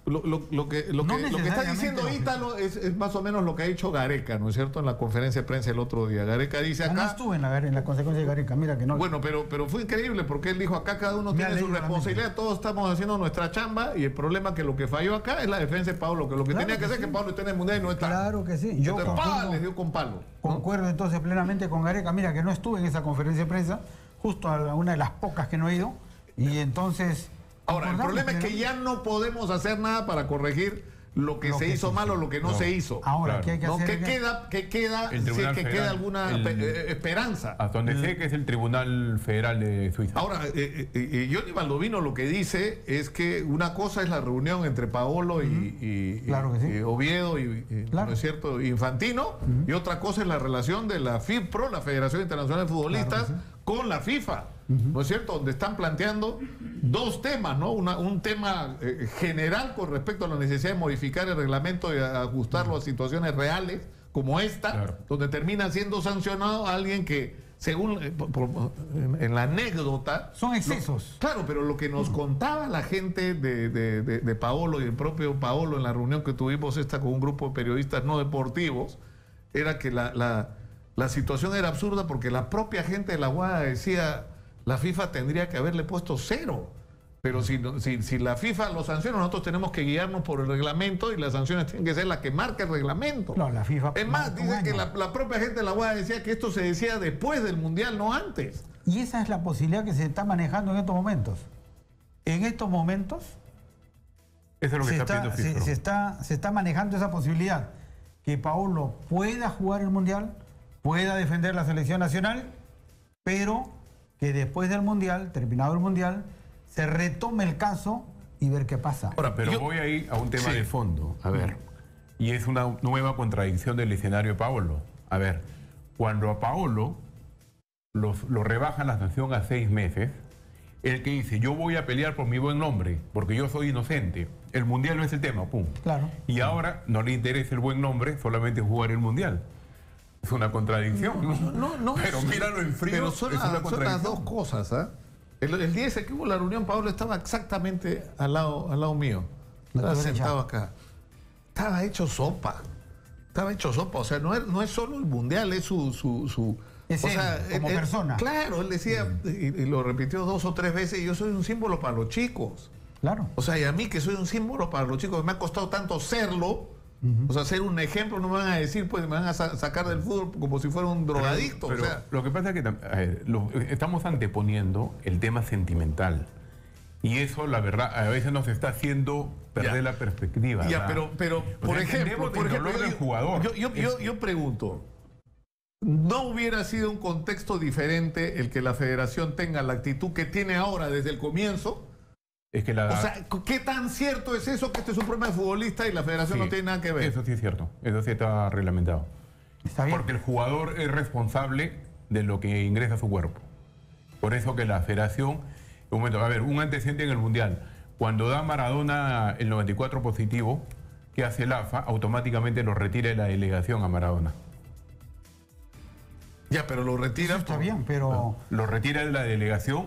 lo que No está necesariamente diciendo lo que- Ítalo es más o menos lo que ha dicho Gareca, ¿no es cierto? En la conferencia de prensa el otro día. Gareca dice No acá... estuve en la consecuencia de Gareca, mira que no. Bueno, pero fue increíble porque él dijo acá cada uno Me tiene ha su leído la responsabilidad, todos estamos haciendo nuestra chamba y el problema que lo que falló acá es la defensa de Pablo, que lo que Claro tenía que que hacer es sí. que Pablo esté en el mundial y no está. Claro que sí. Yo Entonces, ¡pah! concuerdo, les dio con palo. ¿no? concuerdo entonces plenamente con Gareca. Mira que no estuve en esa conferencia de prensa, justo a una de las pocas que no he ido. Y entonces... Ahora, el concordamos problema es que ya no podemos hacer nada para corregir lo que Lo se que hizo se mal o hizo. lo que no No. se hizo. Ahora, Claro. ¿qué hay que ¿No? hacer? ¿Qué queda El si es Tribunal que queda Federal, alguna esperanza? Hasta donde sé que es el Tribunal Federal de Suiza. Ahora, Johnny Baldovino lo que dice es que una cosa es la reunión entre Paolo y Claro que sí. y Oviedo y Claro. ¿no es cierto? Infantino, y otra cosa es la relación de la FIPRO, la Federación Internacional de Futbolistas, Claro con la FIFA, ¿no es cierto? Donde están planteando 2 temas, ¿no? Un tema general con respecto a la necesidad de modificar el reglamento y ajustarlo a situaciones reales como esta, Claro. donde termina siendo sancionado a alguien que, según en la anécdota... Son excesos. Claro, pero lo que nos contaba la gente de Paolo y el propio Paolo en la reunión que tuvimos esta con un grupo de periodistas no deportivos, era que la situación era absurda porque la propia gente de la Guada decía, la FIFA tendría que haberle puesto 0. Pero si la FIFA lo sanciona, nosotros tenemos que guiarnos por el reglamento y las sanciones tienen que ser las que marca el reglamento. No, la FIFA... Es más, marca un dice que año. la propia gente de la Guada decía que esto se decía después del Mundial, no antes. Y esa es la posibilidad que se está manejando en estos momentos. En estos momentos Eso es lo que se está pidiendo FIFA. se está manejando esa posibilidad. Que Paolo pueda jugar el Mundial, pueda defender la selección nacional, pero que después del Mundial, terminado el Mundial, se retome el caso y ver qué pasa. Ahora, Pero yo- voy ahí a un tema Sí. de fondo. A ver, y es una nueva contradicción del escenario de Paolo. A ver, cuando a Paolo lo rebajan la sanción a 6 meses, el que dice, yo voy a pelear por mi buen nombre, porque yo soy inocente, el Mundial no es el tema, pum. Claro. Y ahora no le interesa el buen nombre, solamente jugar el Mundial. Es una contradicción. No, Pero míralo en frío, pero son es una las contradicción. dos cosas. ¿Ah? El día ese que hubo la reunión, Pablo estaba exactamente al lado mío. La Estaba tuve sentado echada. acá. Estaba hecho sopa. Estaba hecho sopa. O sea, no es solo el mundial, es su Es o él, sea, como persona. Claro, él decía, y lo repitió 2 o 3 veces, yo soy un símbolo para los chicos. Claro. O sea, y a mí que soy un símbolo para los chicos, me ha costado tanto serlo, o sea, ser un ejemplo, no me van a decir, pues me van a sacar del fútbol como si fuera un drogadicto. Pero o sea, lo que pasa es que estamos anteponiendo el tema sentimental. Y eso, la verdad, a veces nos está haciendo perder Ya. la perspectiva. ya, ¿verdad? pero O por sea, ejemplo, entendemos el dolor del jugador. yo pregunto, ¿no hubiera sido un contexto diferente el que la federación tenga la actitud que tiene ahora desde el comienzo? Es que la... O sea, ¿qué tan cierto es eso que este es un problema de futbolista y la federación sí, no tiene nada que ver? Eso sí es cierto. Eso sí está reglamentado. Está bien. Porque el jugador es responsable de lo que ingresa a su cuerpo. Por eso que la federación, Un momento, a ver, un antecedente en el Mundial. Cuando da Maradona el 94 positivo, ¿qué hace el AFA? Automáticamente lo retira de la delegación a Maradona. Ya, pero lo retira. Eso está bien, pero... Lo retira de la delegación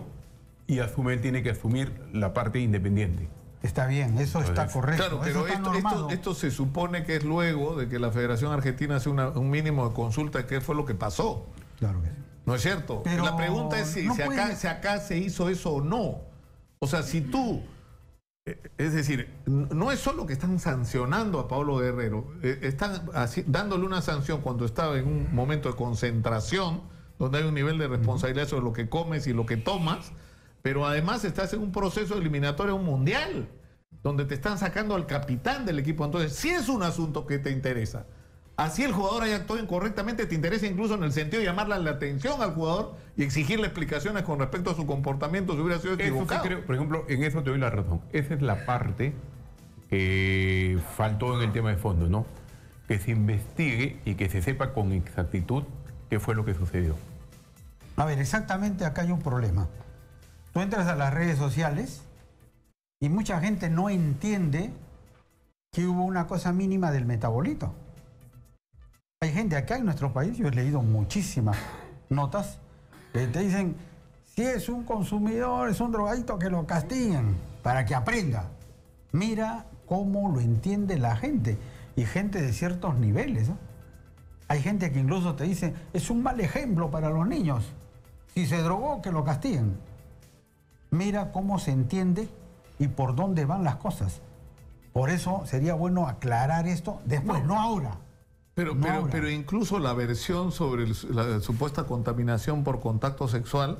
y asume, él tiene que asumir la parte independiente. Está bien, eso está correcto. Claro, eso pero está normado. esto se supone que es luego de que la Federación Argentina hace un mínimo de consulta de qué fue lo que pasó. Claro que sí. ¿No es cierto? Pero la pregunta es no si acá se hizo eso o no. O sea, si tú... Es decir, no es solo que están sancionando a Paolo Guerrero, están dándole una sanción cuando estaba en un momento de concentración, donde hay un nivel de responsabilidad sobre lo que comes y lo que tomas, pero además estás en un proceso eliminatorio a un mundial, donde te están sacando al capitán del equipo. Entonces, si es un asunto que te interesa, así el jugador haya actuado incorrectamente, te interesa incluso en el sentido de llamarle la atención al jugador y exigirle explicaciones con respecto a su comportamiento si hubiera sido equivocado. Eso sí creo, por ejemplo, en eso te doy la razón. Esa es la parte que faltó en el tema de fondo, ¿no? Que se investigue y que se sepa con exactitud qué fue lo que sucedió. A ver, exactamente acá hay un problema. Tú entras a las redes sociales y mucha gente no entiende que hubo una cosa mínima del metabolito. Hay gente acá en nuestro país, yo he leído muchísimas notas que te dicen, si es un consumidor, es un drogadito, que lo castiguen para que aprenda. Mira cómo lo entiende la gente, y gente de ciertos niveles, ¿no? Hay gente que incluso te dice, es un mal ejemplo para los niños. Si se drogó, que lo castiguen. Mira cómo se entiende y por dónde van las cosas. Por eso sería bueno aclarar esto después, no ahora. Pero incluso la versión sobre la supuesta contaminación por contacto sexual,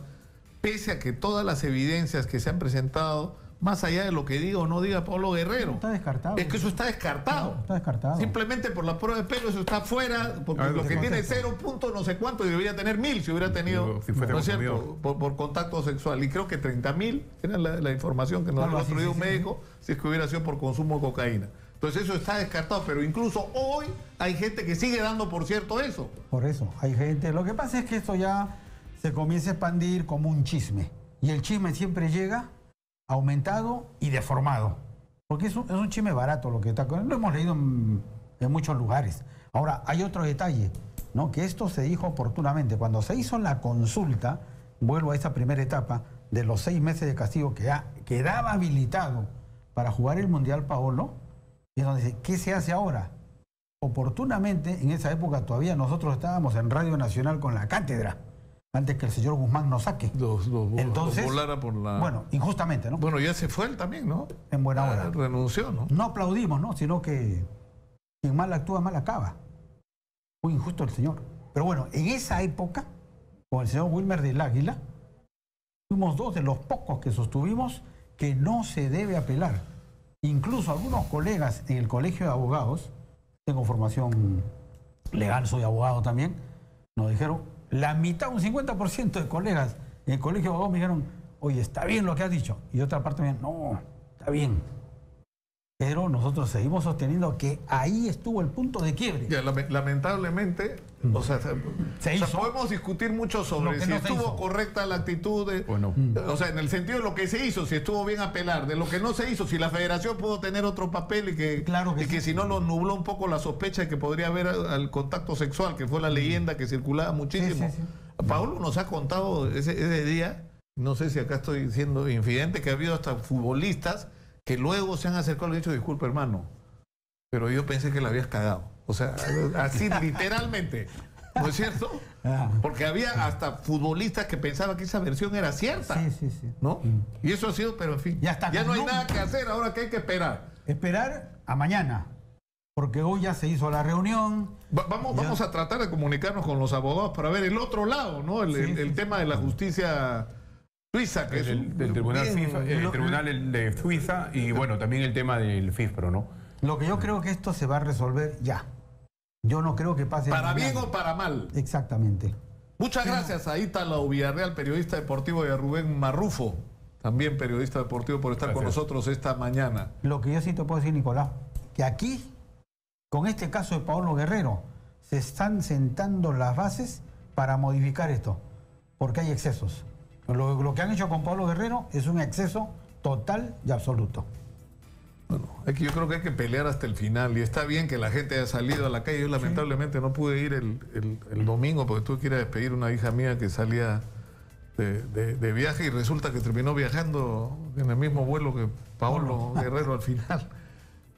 pese a que todas las evidencias que se han presentado, más allá de lo que diga o no diga Paolo Guerrero, está descartado. Es que eso está descartado. No, está descartado. Simplemente por la prueba de pelo eso está fuera, porque lo que tiene 0 punto no sé cuánto y debería tener 1000 si hubiera tenido, ¿no es cierto? Por contacto sexual. Y creo que 30.000 era la información que nos dio otro día un médico, si es que hubiera sido por consumo de cocaína. Entonces eso está descartado, pero incluso hoy hay gente que sigue dando por cierto eso. Por eso, hay gente. Lo que pasa es que esto ya se comienza a expandir como un chisme. Y el chisme siempre llega aumentado y deformado. Porque es un chisme barato lo que está... Lo hemos leído en muchos lugares. Ahora, hay otro detalle, ¿no? Que esto se dijo oportunamente. Cuando se hizo la consulta, vuelvo a esa primera etapa, de los 6 meses de castigo que ya quedaba habilitado para jugar el Mundial Paolo, y es donde dice, ¿qué se hace ahora? Oportunamente, en esa época todavía nosotros estábamos en Radio Nacional con la cátedra, antes que el señor Guzmán nos saque. Entonces, volara por la... Bueno, injustamente, ¿no? Bueno, ya se fue él también, ¿no? En buena hora. Renunció, ¿no? No aplaudimos, ¿no? Sino que quien mal actúa, mal acaba. Fue injusto el señor. Pero bueno, en esa época, con el señor Wilmer del Águila, fuimos 2 de los pocos que sostuvimos que no se debe apelar. Incluso algunos colegas en el Colegio de Abogados, tengo formación legal, soy abogado también, nos dijeron, la mitad, un 50% de colegas en el Colegio de Abogados me dijeron, oye, está bien lo que has dicho. Y otra parte me dijeron, no, está bien. Pero nosotros seguimos sosteniendo que ahí estuvo el punto de quiebre. Ya, lamentablemente, o sea, podemos discutir mucho sobre si estuvo correcta la actitud, o sea, en el sentido de lo que se hizo, si estuvo bien apelar, de lo que no se hizo, si la federación pudo tener otro papel y que si no lo nubló un poco la sospecha de que podría haber al contacto sexual, que fue la leyenda que circulaba muchísimo. Paolo nos ha contado ese día, no sé si acá estoy siendo infidente, que ha habido hasta futbolistas que luego se han acercado y han dicho, disculpe hermano, pero yo pensé que la habías cagado. O sea, así literalmente, ¿no es cierto? Porque había hasta futbolistas que pensaban que esa versión era cierta. Sí. ¿No? Y eso ha sido, pero en fin, ya no hay nada que hacer, ahora que hay que esperar. Esperar a mañana, porque hoy ya se hizo la reunión. Vamos a tratar de comunicarnos con los abogados para ver el otro lado, ¿no? El tema de la justicia Suiza, que es del tribunal FIFA, el tribunal de Suiza, y bueno, también el tema del FIFPRO, ¿no? Lo que yo creo que esto se va a resolver ya. Yo no creo que pase para bien o para mal. Exactamente. Muchas gracias a Ítalo Villarreal, periodista deportivo, y a Rubén Marrufo, también periodista deportivo, por estar con nosotros esta mañana. Lo que yo sí te puedo decir, Nicolás, que aquí, con este caso de Paolo Guerrero, se están sentando las bases para modificar esto, porque hay excesos. Lo que han hecho con Pablo Guerrero es un exceso total y absoluto. Bueno, yo creo que hay que pelear hasta el final y está bien que la gente haya salido a la calle. Yo lamentablemente no pude ir el domingo porque tuve que ir a despedir a una hija mía que salía de viaje y resulta que terminó viajando en el mismo vuelo que Pablo Guerrero al final.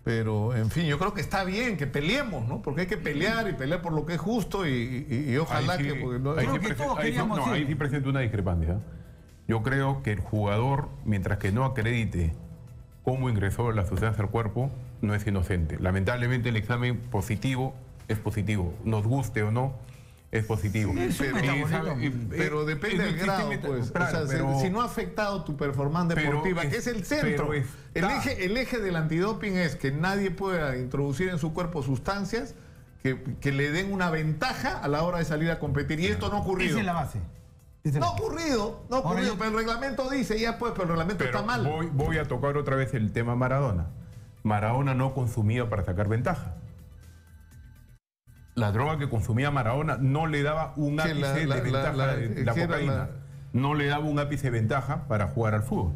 Pero, en fin, yo creo que está bien que peleemos, ¿no? Porque hay que pelear y pelear por lo que es justo y ojalá ahí sí, que... Porque no, ahí sí presento una discrepancia. Yo creo que el jugador, mientras que no acredite cómo ingresó la sustancia al cuerpo, no es inocente. Lamentablemente el examen positivo es positivo. Nos guste o no, es positivo. Pero depende del grado, pues. Claro, o sea, si no ha afectado tu performance deportiva, que es el centro. El eje del antidoping es que nadie pueda introducir en su cuerpo sustancias que le den una ventaja a la hora de salir a competir. Y esto no ha ocurrido. Esa es la base. No ha ocurrido, pero el reglamento dice, ya pues, pero el reglamento está mal. Voy a tocar otra vez el tema Maradona. Maradona no consumía para sacar ventaja. La droga que consumía Maradona no le daba un ápice de ventaja, la cocaína. No le daba un ápice de ventaja para jugar al fútbol.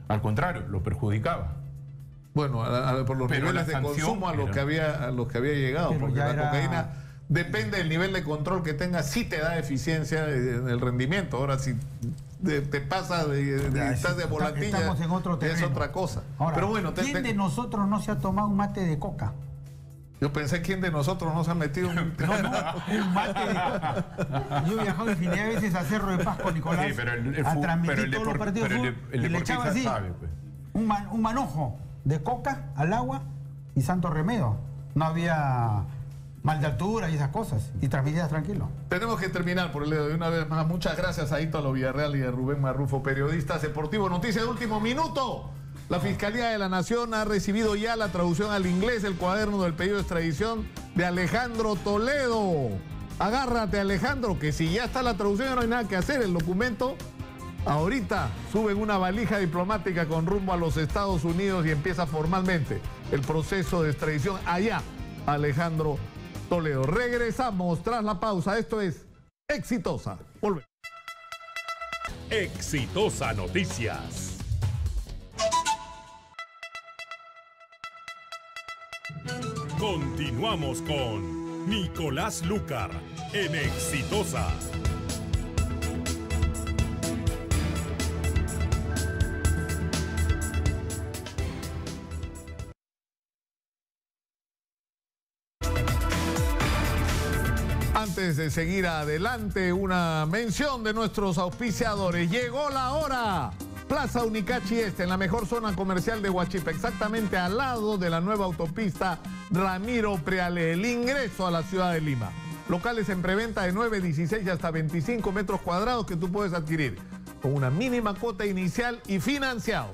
Al contrario, lo perjudicaba. Bueno, por los niveles de consumo a los que había llegado, porque la cocaína depende del nivel de control que tengas, sí te da eficiencia en el rendimiento. Ahora, si te pasa estás de volantilla, en otro es otra cosa. Ahora, pero bueno, ¿quién de nosotros no se ha tomado un mate de coca? Yo pensé, ¿quién de nosotros no se ha metido un mate de coca? Yo he viajado infinidad de veces a Cerro de Paz con Nicolás, sí, pero a transmitir todos los partidos de fútbol, y le echaba así, sabe, pues. un manojo de coca al agua y santo remedio. No había mal de altura y esas cosas, y transmitías tranquilo. Tenemos que terminar por el dedo de una vez más. Muchas gracias a Ítalo Villarreal y a Rubén Marrufo, periodistas deportivos. Noticia de último minuto. La Fiscalía de la Nación ha recibido ya la traducción al inglés, el cuaderno del pedido de extradición de Alejandro Toledo. Agárrate, Alejandro, que si ya está la traducción ya no hay nada que hacer. El documento ahorita sube en una valija diplomática con rumbo a los Estados Unidos y empieza formalmente el proceso de extradición allá, Alejandro Toledo. Regresamos tras la pausa. Esto es Exitosa. Volvemos. Exitosa Noticias. Continuamos con Nicolás Lúcar en Exitosa. Antes de seguir adelante, una mención de nuestros auspiciadores. Llegó la hora. Plaza Unicachi Este, en la mejor zona comercial de Huachipa, exactamente al lado de la nueva autopista Ramiro Preale, el ingreso a la ciudad de Lima. Locales en preventa de 9, 16 y hasta 25 metros cuadrados que tú puedes adquirir con una mínima cuota inicial y financiado.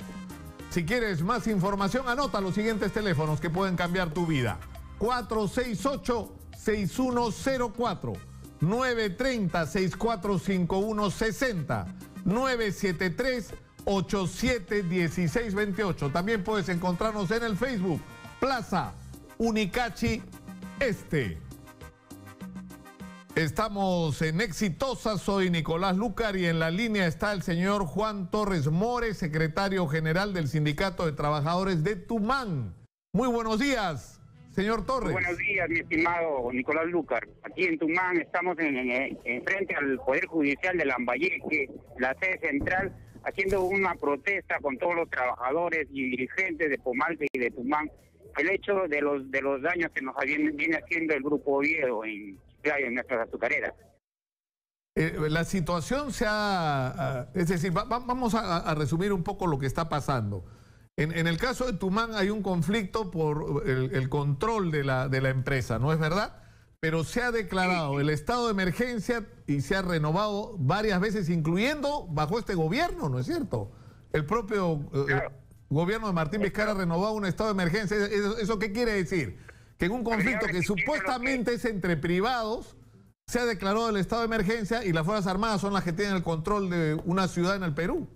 Si quieres más información, anota los siguientes teléfonos que pueden cambiar tu vida. 468-6104, 930-645160, 973-871628. También puedes encontrarnos en el Facebook, Plaza Unicachi Este. Estamos en Exitosa, soy Nicolás Lúcar y en la línea está el señor Juan Torres Mores, secretario general del Sindicato de Trabajadores de Tumán. Muy buenos días, señor Torres. Muy buenos días, mi estimado Nicolás Lúcar. Aquí en Tumán estamos en frente al Poder Judicial de Lambayeque, la sede central, haciendo una protesta con todos los trabajadores y dirigentes de Pomalte y de Tumán, el hecho de los daños que nos viene haciendo el Grupo Oviedo en nuestras azucareras. La situación se ha... es decir, vamos a resumir un poco lo que está pasando. En el caso de Tumán hay un conflicto por el control de la empresa, ¿no es verdad? Pero se ha declarado el estado de emergencia y se ha renovado varias veces, incluyendo bajo este gobierno, ¿no es cierto? El propio gobierno de Martín Vizcarra ha renovado un estado de emergencia. ¿Eso qué quiere decir? Que en un conflicto que supuestamente es entre privados, se ha declarado el estado de emergencia y las Fuerzas Armadas son las que tienen el control de una ciudad en el Perú.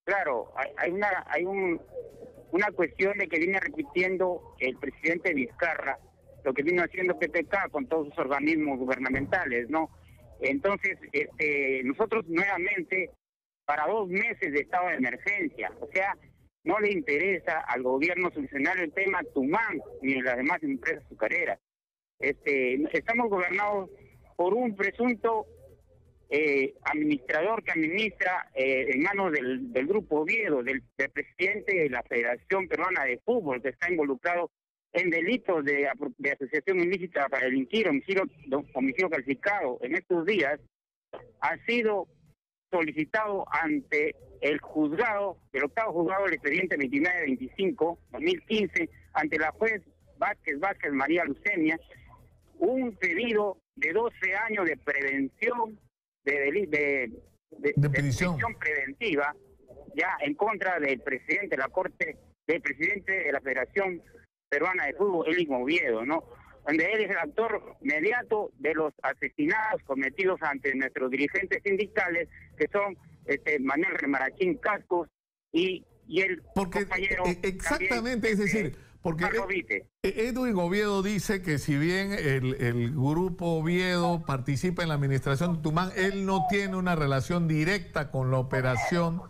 Claro, hay una cuestión de que viene repitiendo el presidente Vizcarra, lo que vino haciendo PPK con todos sus organismos gubernamentales, ¿no? Entonces, nosotros nuevamente para 2 meses de estado de emergencia. O sea, no le interesa al gobierno solucionar el tema Tumán ni las demás empresas azucareras. Estamos gobernados por un presunto administrador que administra en manos del Grupo Oviedo, del presidente de la Federación Peruana de Fútbol, que está involucrado en delitos de asociación ilícita para delinquir, homicidio calificado. En estos días ha sido solicitado ante el juzgado, el octavo juzgado del expediente 29-25-2015, ante la juez Vázquez María Lucenia, un pedido de 12 años de prevención, de prisión preventiva, ya en contra del presidente de la Corte, del presidente de la Federación Peruana de Fútbol, Elwin Oviedo, ¿no? Donde él es el autor inmediato de los asesinatos cometidos ante nuestros dirigentes sindicales, que son Manuel Remarachín Cascos y el compañero... Exactamente, es decir, porque Edwin Oviedo dice que si bien el Grupo Oviedo participa en la administración de Tumán, él no tiene una relación directa con la operación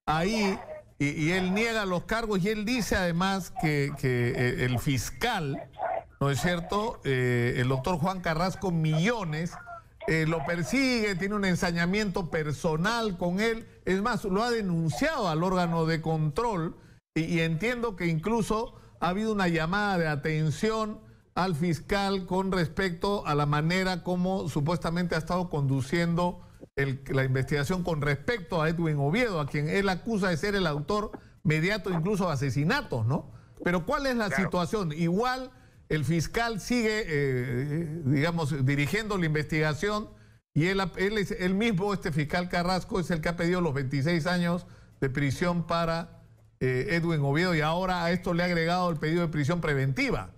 ahí, y él niega los cargos, y él dice además que el fiscal, ¿no es cierto?, el doctor Juan Carrasco Millones, lo persigue, tiene un ensañamiento personal con él, es más, lo ha denunciado al órgano de control, y entiendo que incluso ha habido una llamada de atención al fiscal con respecto a la manera como supuestamente ha estado conduciendo la investigación con respecto a Edwin Oviedo, a quien él acusa de ser el autor mediato incluso de asesinatos, ¿no? Pero ¿cuál es la situación? Igual el fiscal sigue, digamos, dirigiendo la investigación, y él mismo, este fiscal Carrasco, es el que ha pedido los 26 años de prisión para Edwin Oviedo, y ahora a esto le ha agregado el pedido de prisión preventiva.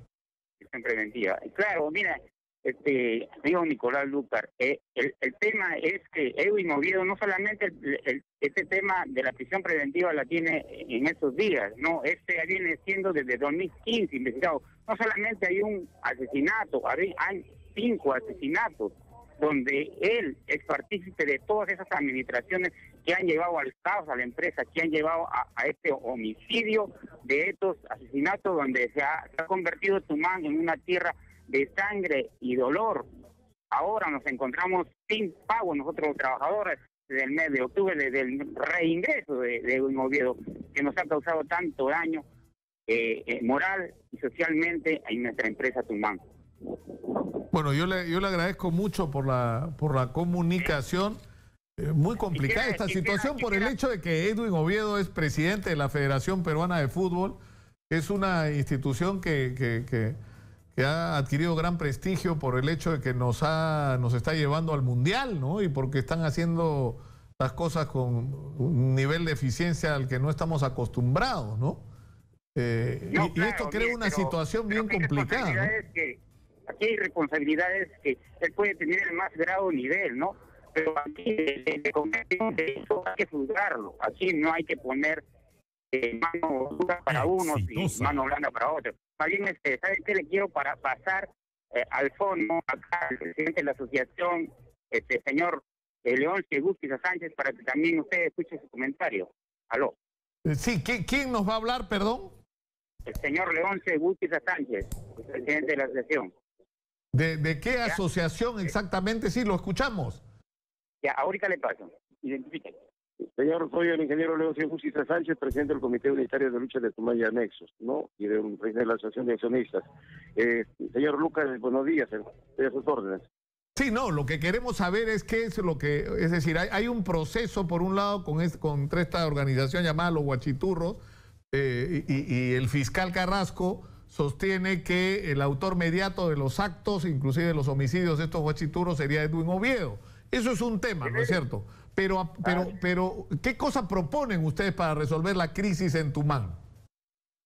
Prisión preventiva. Claro, mira, amigo Nicolás Lucar, el tema es que Edwin Oviedo no solamente este tema de la prisión preventiva la tiene en estos días, no, viene siendo desde 2015 investigado. No solamente hay un asesinato, hay 5 asesinatos donde él es partícipe de todas esas administraciones que han llevado al caos a la empresa, que han llevado a este homicidio de estos asesinatos, donde se ha convertido Tumán en una tierra de sangre y dolor. Ahora nos encontramos sin pago nosotros los trabajadores desde el mes de octubre, desde el reingreso de un Oviedo, que nos ha causado tanto daño moral y socialmente en nuestra empresa Tumán. Bueno, yo le agradezco mucho por la comunicación. Muy complicada esta situación por el hecho de que Edwin Oviedo es presidente de la Federación Peruana de Fútbol. Es una institución que ha adquirido gran prestigio por el hecho de que nos está llevando al Mundial, ¿no? Y porque están haciendo las cosas con un nivel de eficiencia al que no estamos acostumbrados, ¿no? Y esto crea una situación bien complicada, ¿no? Aquí hay responsabilidades que él puede tener el más grado nivel, ¿no? Pero aquí de eso hay que juzgarlo. Aquí no hay que poner mano dura para unos y mano blanda para otros. Más bien, ¿sabes qué le quiero para pasar al fondo acá al presidente de la asociación, señor Leoncio Gústiza Sánchez, para que también usted escuche su comentario? ¿Aló? Sí, ¿quién nos va a hablar, perdón? El señor Leoncio Gústiza Sánchez, presidente de la asociación. ¿De qué asociación exactamente? Sí, lo escuchamos. Ya, ahorita le paso. Identifique. Señor, soy el ingeniero Leoncio Gústiza Sánchez, presidente del Comité Unitario de Lucha de Tumán y Anexos, ¿no? Y de un presidente de la Asociación de Accionistas. Señor Lucas, buenos días, estoy a sus órdenes. Sí, no, lo que queremos saber es qué es lo que, es decir, hay un proceso por un lado con esta organización llamada Los Guachiturros, y el fiscal Carrasco sostiene que el autor mediato de los actos, inclusive de los homicidios de estos guachiturros, sería Edwin Oviedo. Eso es un tema, ¿no es cierto? Pero, ¿qué cosa proponen ustedes para resolver la crisis en Tumán?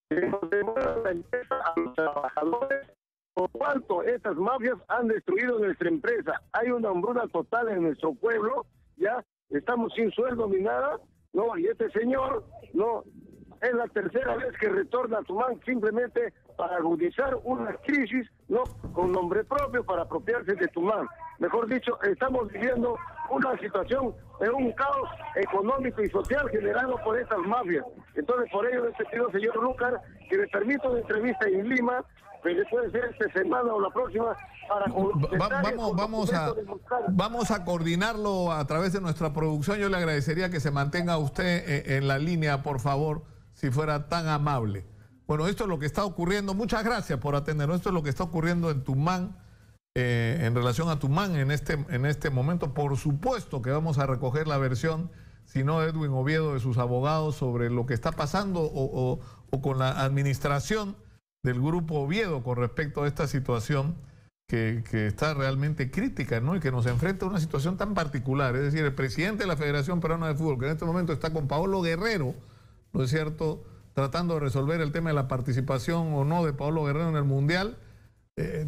La empresa a los trabajadores, por cuanto estas mafias han destruido nuestra empresa. Hay una hambruna total en nuestro pueblo, ya estamos sin sueldo ni nada, ¿no? Y este señor, ¿no? Es la tercera vez que retorna a Tumán simplemente para agudizar una crisis, ¿no? Con nombre propio para apropiarse de Tumán. Mejor dicho, estamos viviendo una situación de un caos económico y social generado por estas mafias. Entonces, por ello, les pido, señor Lucar, que me permita una entrevista en Lima, que puede ser esta semana o la próxima, para vamos a coordinarlo a través de nuestra producción. Yo le agradecería que se mantenga usted en la línea, por favor, si fuera tan amable. Bueno, esto es lo que está ocurriendo. Muchas gracias por atendernos. Esto es lo que está ocurriendo en Tumán, en relación a Tumán en este momento. Por supuesto que vamos a recoger la versión, si no Edwin Oviedo, de sus abogados sobre lo que está pasando o con la administración del Grupo Oviedo con respecto a esta situación que está realmente crítica, ¿no? Y que nos enfrenta a una situación tan particular. Es decir, el presidente de la Federación Peruana de Fútbol, que en este momento está con Paolo Guerrero, ¿no es cierto?, tratando de resolver el tema de la participación o no de Paolo Guerrero en el Mundial,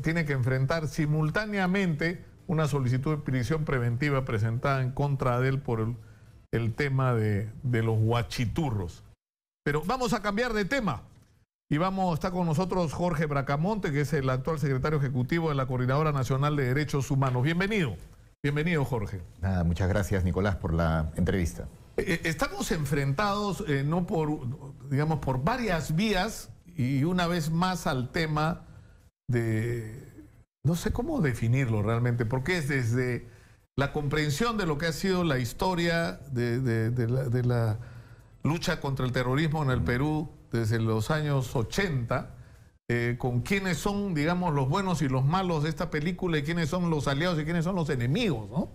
tiene que enfrentar simultáneamente una solicitud de prisión preventiva presentada en contra de él por el tema de los huachiturros. Pero vamos a cambiar de tema. Y está con nosotros Jorge Bracamonte, que es el actual secretario ejecutivo de la Coordinadora Nacional de Derechos Humanos. Bienvenido. Bienvenido, Jorge. Nada, muchas gracias, Nicolás, por la entrevista. Estamos enfrentados, no digamos, por varias vías y una vez más al tema de, no sé cómo definirlo realmente, porque es desde la comprensión de lo que ha sido la historia de la lucha contra el terrorismo en el Perú desde los años 80, con quiénes son, digamos, los buenos y los malos de esta película y quiénes son los aliados y quiénes son los enemigos, ¿no?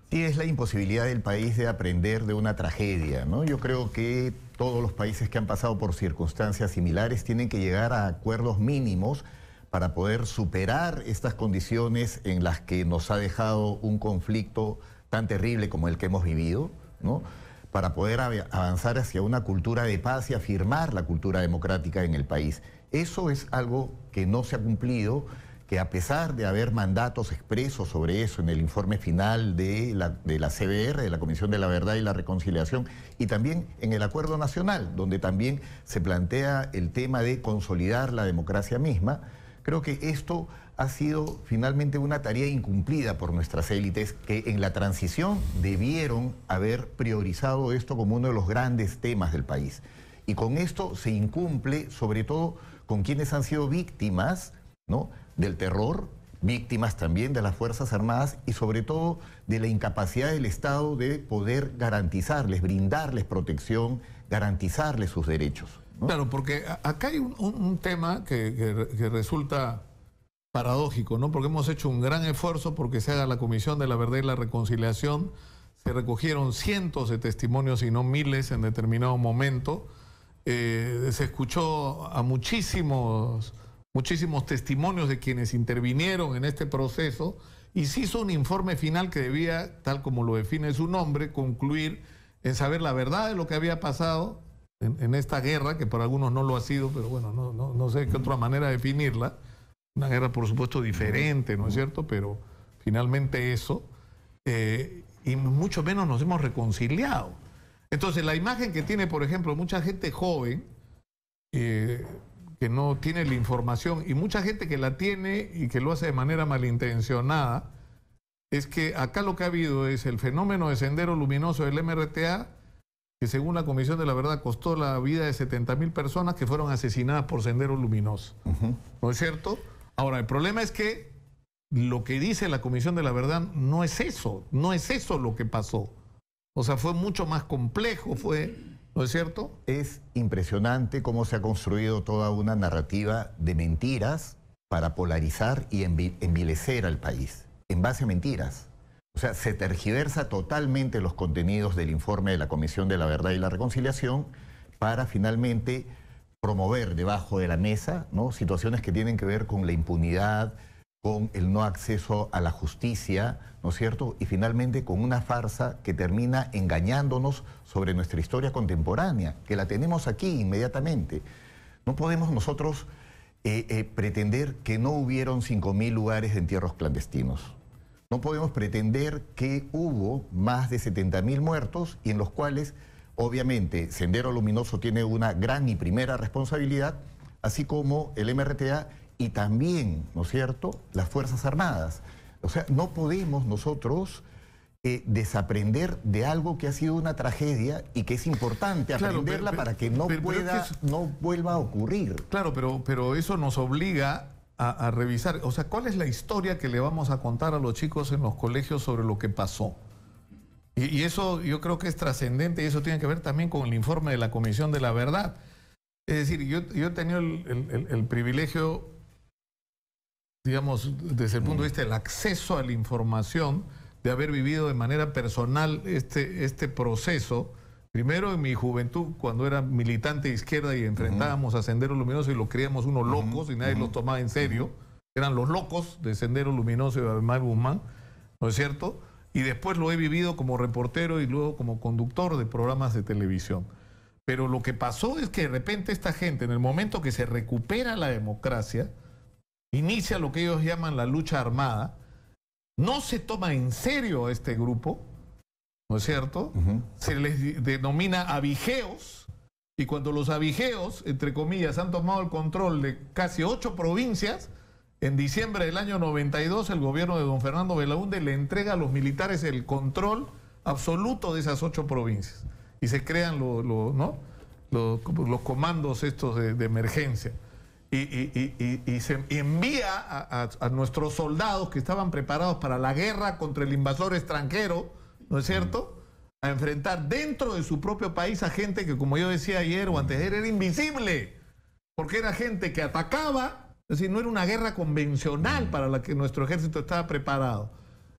Sí, es la imposibilidad del país de aprender de una tragedia, ¿no? Yo creo que todos los países que han pasado por circunstancias similares tienen que llegar a acuerdos mínimos para poder superar estas condiciones en las que nos ha dejado un conflicto tan terrible como el que hemos vivido, ¿no? Para poder avanzar hacia una cultura de paz y afirmar la cultura democrática en el país. Eso es algo que no se ha cumplido, que a pesar de haber mandatos expresos sobre eso en el informe final de la CBR, de la Comisión de la Verdad y la Reconciliación, y también en el Acuerdo Nacional, donde también se plantea el tema de consolidar la democracia misma, creo que esto ha sido finalmente una tarea incumplida por nuestras élites que en la transición debieron haber priorizado esto como uno de los grandes temas del país. Y con esto se incumple sobre todo con quienes han sido víctimas, ¿no?, del terror, víctimas también de las Fuerzas Armadas y sobre todo de la incapacidad del Estado de poder garantizarles, brindarles protección, garantizarles sus derechos, ¿no? Claro, porque acá hay un tema que resulta paradójico, ¿no? Porque hemos hecho un gran esfuerzo porque se haga la Comisión de la Verdad y la Reconciliación, se recogieron cientos de testimonios y no miles en determinado momento, se escuchó a muchísimos testimonios de quienes intervinieron en este proceso y se hizo un informe final que debía, tal como lo define su nombre, concluir en saber la verdad de lo que había pasado en esta guerra, que para algunos no lo ha sido, pero bueno, no sé qué otra manera de definirla. Una guerra, por supuesto, diferente, ¿no es cierto? Pero finalmente eso, y mucho menos nos hemos reconciliado. Entonces, la imagen que tiene, por ejemplo, mucha gente joven, que no tiene la información, y mucha gente que la tiene y que lo hace de manera malintencionada, es que acá lo que ha habido es el fenómeno de Sendero Luminoso del MRTA, que según la Comisión de la Verdad costó la vida de 70.000 personas que fueron asesinadas por Sendero Luminoso. ¿No es cierto? Ahora, el problema es que lo que dice la Comisión de la Verdad no es eso lo que pasó. O sea, fue mucho más complejo, ¿no es cierto? Es impresionante cómo se ha construido toda una narrativa de mentiras para polarizar y envilecer al país, en base a mentiras. O sea, se tergiversa totalmente los contenidos del informe de la Comisión de la Verdad y la Reconciliación para finalmente promover debajo de la mesa, ¿no?, situaciones que tienen que ver con la impunidad, con el no acceso a la justicia, ¿no es cierto? Y finalmente con una farsa que termina engañándonos sobre nuestra historia contemporánea, que la tenemos aquí inmediatamente. No podemos nosotros pretender que no hubieron 5.000 lugares de entierros clandestinos. No podemos pretender que hubo más de 70.000 muertos y en los cuales, obviamente, Sendero Luminoso tiene una gran y primera responsabilidad, así como el MRTA y también, ¿no es cierto?, las Fuerzas Armadas. O sea, no podemos nosotros desaprender de algo que ha sido una tragedia y que es importante aprenderla para que no vuelva a ocurrir. Claro, pero eso nos obliga a revisar, o sea, ¿cuál es la historia que le vamos a contar a los chicos en los colegios sobre lo que pasó? Y eso yo creo que es trascendente, y eso tiene que ver también con el informe de la Comisión de la Verdad. Es decir, yo he tenido el privilegio, digamos, desde el punto de vista del acceso a la información, de haber vivido de manera personal este proceso, primero en mi juventud, cuando era militante de izquierda y enfrentábamos a Sendero Luminoso y lo creíamos unos locos y nadie los tomaba en serio. Eran los locos de Sendero Luminoso y de Abelmar Guzmán, ¿no es cierto? Y después lo he vivido como reportero y luego como conductor de programas de televisión. Pero lo que pasó es que de repente esta gente, en el momento que se recupera la democracia, inicia lo que ellos llaman la lucha armada, no se toma en serio a este grupo, ¿no es cierto? Se les denomina abigeos, y cuando los abigeos, entre comillas, han tomado el control de casi 8 provincias, en diciembre del año 92 el gobierno de don Fernando Belaúnde le entrega a los militares el control absoluto de esas 8 provincias. Y se crean los comandos estos de emergencia. Y se envía a nuestros soldados que estaban preparados para la guerra contra el invasor extranjero, ¿no es cierto?, a enfrentar dentro de su propio país a gente que, como yo decía ayer o antes, era invisible, porque era gente que atacaba. Es decir, no era una guerra convencional para la que nuestro ejército estaba preparado.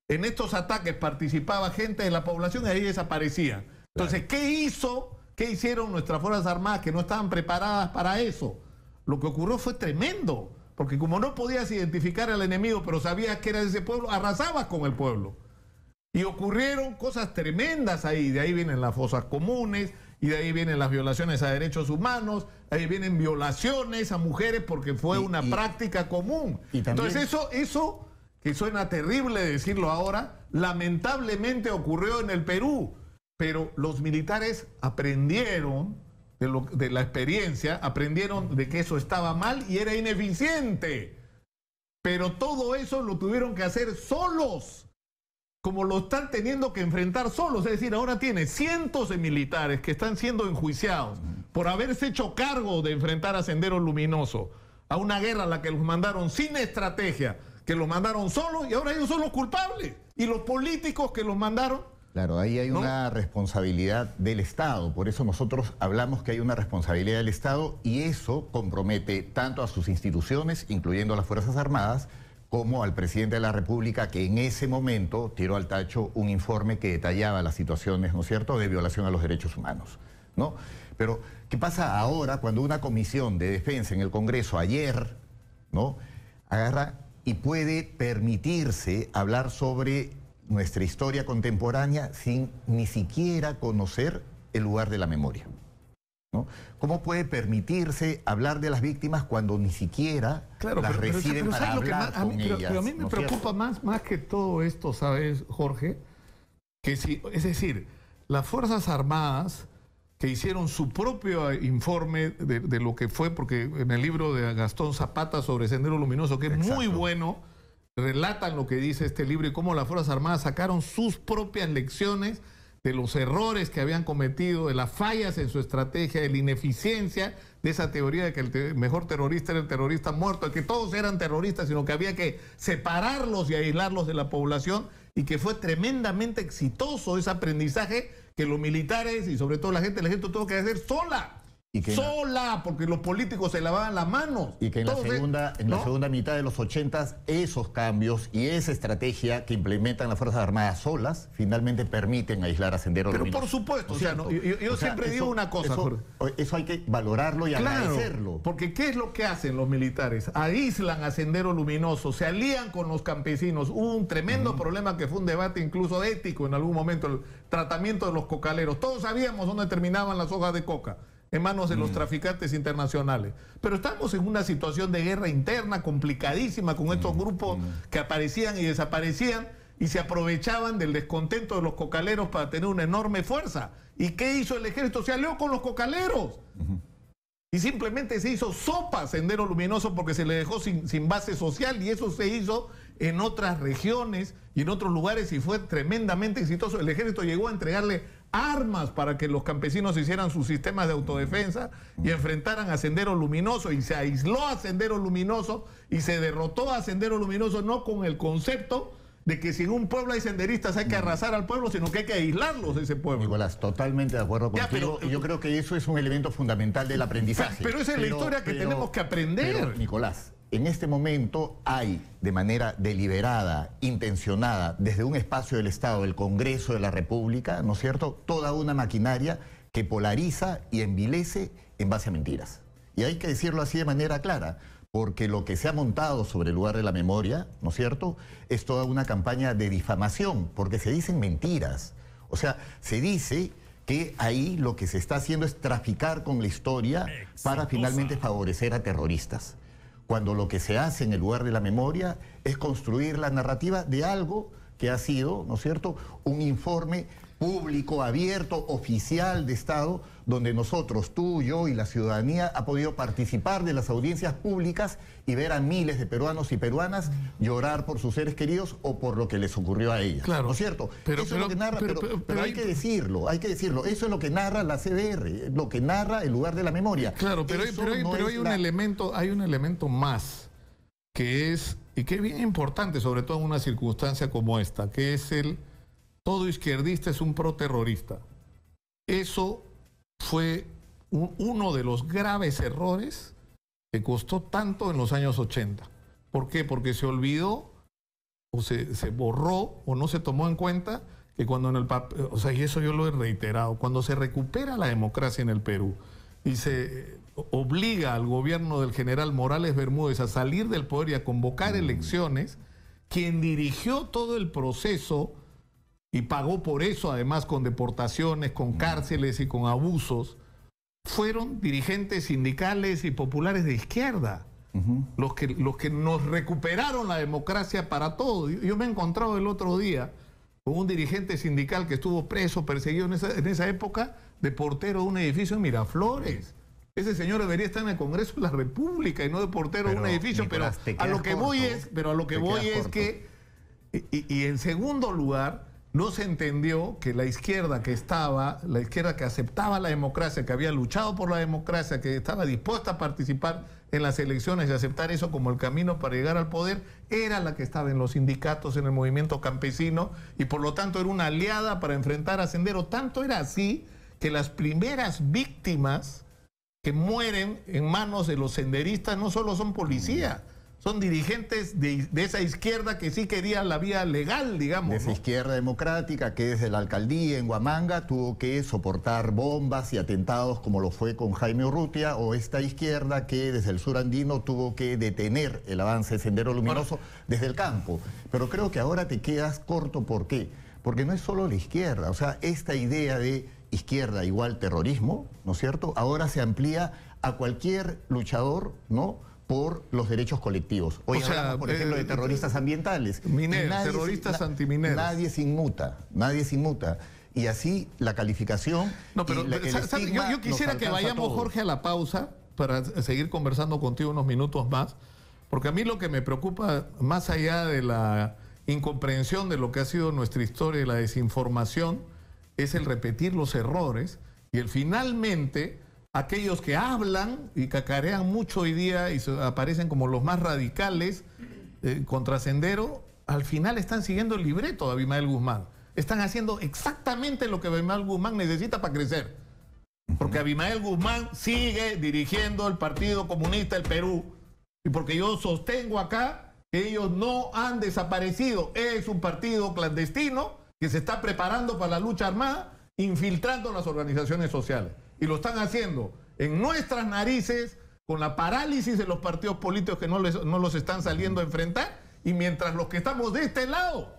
En estos ataques participaba gente de la población y ahí desaparecían. Entonces, ¿qué hicieron nuestras Fuerzas Armadas que no estaban preparadas para eso? Lo que ocurrió fue tremendo, porque como no podías identificar al enemigo, pero sabías que era de ese pueblo, arrasabas con el pueblo. Y ocurrieron cosas tremendas ahí. De ahí vienen las fosas comunes, y de ahí vienen las violaciones a derechos humanos, ahí vienen violaciones a mujeres porque fue una práctica común. Entonces eso, que suena terrible decirlo ahora, lamentablemente ocurrió en el Perú, pero los militares aprendieron de la experiencia, aprendieron de que eso estaba mal y era ineficiente. Pero todo eso lo tuvieron que hacer solos, como lo están teniendo que enfrentar solos. Es decir, ahora tiene cientos de militares que están siendo enjuiciados por haberse hecho cargo de enfrentar a Sendero Luminoso, a una guerra a la que los mandaron sin estrategia, que los mandaron solos, y ahora ellos son los culpables. Y los políticos que los mandaron... Claro, ahí hay una responsabilidad del Estado. Por eso nosotros hablamos que hay una responsabilidad del Estado, y eso compromete tanto a sus instituciones, incluyendo a las Fuerzas Armadas, como al presidente de la República, que en ese momento tiró al tacho un informe que detallaba las situaciones, ¿no es cierto?, de violación a los derechos humanos, ¿no? Pero, ¿qué pasa ahora cuando una comisión de defensa en el Congreso ayer, ¿no?, agarra y puede permitirse hablar sobre nuestra historia contemporánea sin ni siquiera conocer el lugar de la memoria, ¿no? ¿Cómo puede permitirse hablar de las víctimas cuando ni siquiera las reciben para hablar con ellas? Pero a mí me preocupa más que todo esto, ¿sabes, Jorge? Que es decir, las Fuerzas Armadas que hicieron su propio informe de lo que fue, porque en el libro de Gastón Zapata sobre Sendero Luminoso, que es muy bueno, relatan lo que dice este libro y cómo las Fuerzas Armadas sacaron sus propias lecciones de los errores que habían cometido, de las fallas en su estrategia, de la ineficiencia de esa teoría de que el mejor terrorista era el terrorista muerto, de que todos eran terroristas, sino que había que separarlos y aislarlos de la población, y que fue tremendamente exitoso ese aprendizaje que los militares y sobre todo la gente tuvo que hacer sola. Porque los políticos se lavaban las manos. Y que en la segunda mitad de los 80 esos cambios y esa estrategia que implementan las Fuerzas Armadas solas finalmente permiten aislar a Sendero Luminoso. Pero por supuesto, yo siempre digo una cosa, Jorge. Eso hay que valorarlo y agradecerlo. Porque ¿qué es lo que hacen los militares? Aíslan a Sendero Luminoso, se alían con los campesinos. Hubo un tremendo problema que fue un debate incluso ético en algún momento, el tratamiento de los cocaleros. Todos sabíamos dónde terminaban las hojas de coca, en manos de los traficantes internacionales. Pero estamos en una situación de guerra interna complicadísima con estos grupos que aparecían y desaparecían y se aprovechaban del descontento de los cocaleros para tener una enorme fuerza. ¿Y qué hizo el ejército? Se alió con los cocaleros. Y simplemente se hizo sopa Sendero Luminoso porque se le dejó sin base social, y eso se hizo en otras regiones y en otros lugares y fue tremendamente exitoso. El ejército llegó a entregarle armas para que los campesinos hicieran sus sistemas de autodefensa y enfrentaran a Sendero Luminoso, y se aisló a Sendero Luminoso y se derrotó a Sendero Luminoso, no con el concepto de que si en un pueblo hay senderistas hay que arrasar al pueblo, sino que hay que aislarlos de ese pueblo. Nicolás, totalmente de acuerdo contigo. Y yo creo que eso es un elemento fundamental del aprendizaje. Pero esa es la historia que tenemos que aprender. Pero, Nicolás, en este momento hay, de manera deliberada, intencionada, desde un espacio del Estado, el Congreso de la República, ¿no es cierto?, toda una maquinaria que polariza y envilece en base a mentiras. Y hay que decirlo así de manera clara, porque lo que se ha montado sobre el lugar de la memoria, ¿no es cierto?, es toda una campaña de difamación, porque se dicen mentiras. O sea, se dice que ahí lo que se está haciendo es traficar con la historia para finalmente favorecer a terroristas. Cuando lo que se hace en el lugar de la memoria es construir la narrativa de algo que ha sido, ¿no es cierto?, un informe público, abierto, oficial de Estado, donde nosotros, tú, yo y la ciudadanía ha podido participar de las audiencias públicas y ver a miles de peruanos y peruanas llorar por sus seres queridos o por lo que les ocurrió a ellas. Claro. ¿No es cierto? Eso es lo que narra, pero hay que decirlo, hay que decirlo. Eso es lo que narra la CBR, lo que narra el lugar de la memoria. Claro, pero hay un elemento más que es, y que es bien importante, sobre todo en una circunstancia como esta, que es todo izquierdista es un proterrorista. Eso fue uno de los graves errores que costó tanto en los años 80. ¿Por qué? Porque se olvidó o se borró o no se tomó en cuenta que cuando en el papel, o sea, y eso yo lo he reiterado, cuando se recupera la democracia en el Perú y se obliga al gobierno del general Morales Bermúdez a salir del poder y a convocar elecciones, quien dirigió todo el proceso y pagó por eso, además con deportaciones, con cárceles y con abusos, fueron dirigentes sindicales y populares de izquierda, los que nos recuperaron la democracia para todo. Yo me he encontrado el otro día con un dirigente sindical que estuvo preso, perseguido en esa época, de portero de un edificio en Miraflores. Ese señor debería estar en el Congreso de la República y no de portero de un edificio. Nicolás, pero a lo que voy es que, y en segundo lugar, no se entendió que la izquierda que aceptaba la democracia, que había luchado por la democracia, que estaba dispuesta a participar en las elecciones y aceptar eso como el camino para llegar al poder, era la que estaba en los sindicatos, en el movimiento campesino, y por lo tanto era una aliada para enfrentar a Sendero. Tanto era así que las primeras víctimas que mueren en manos de los senderistas no solo son policías, son dirigentes de esa izquierda que sí quería la vía legal, digamos. De esa izquierda democrática que desde la alcaldía en Huamanga tuvo que soportar bombas y atentados como lo fue con Jaime Urrutia, o esta izquierda que desde el sur andino tuvo que detener el avance de Sendero Luminoso desde el campo. Pero creo que ahora te quedas corto. ¿Por qué? Porque no es solo la izquierda. O sea, esta idea de izquierda igual terrorismo, ¿no es cierto?, ahora se amplía a cualquier luchador, ¿no?, por los derechos colectivos. Hoy hablamos, por ejemplo, de terroristas ambientales. Terroristas antimineros. Nadie se inmuta. Y así la calificación... No, pero yo quisiera que vayamos, Jorge, a la pausa para seguir conversando contigo unos minutos más, porque a mí lo que me preocupa, más allá de la incomprensión de lo que ha sido nuestra historia y la desinformación, es el repetir los errores y el finalmente... Aquellos que hablan y cacarean mucho hoy día y aparecen como los más radicales contra Sendero, al final están siguiendo el libreto de Abimael Guzmán. Están haciendo exactamente lo que Abimael Guzmán necesita para crecer. Porque Abimael Guzmán sigue dirigiendo el Partido Comunista del Perú. Y porque yo sostengo acá que ellos no han desaparecido. Es un partido clandestino que se está preparando para la lucha armada, infiltrando las organizaciones sociales. Y lo están haciendo en nuestras narices, con la parálisis de los partidos políticos que no los están saliendo a enfrentar, y mientras los que estamos de este lado,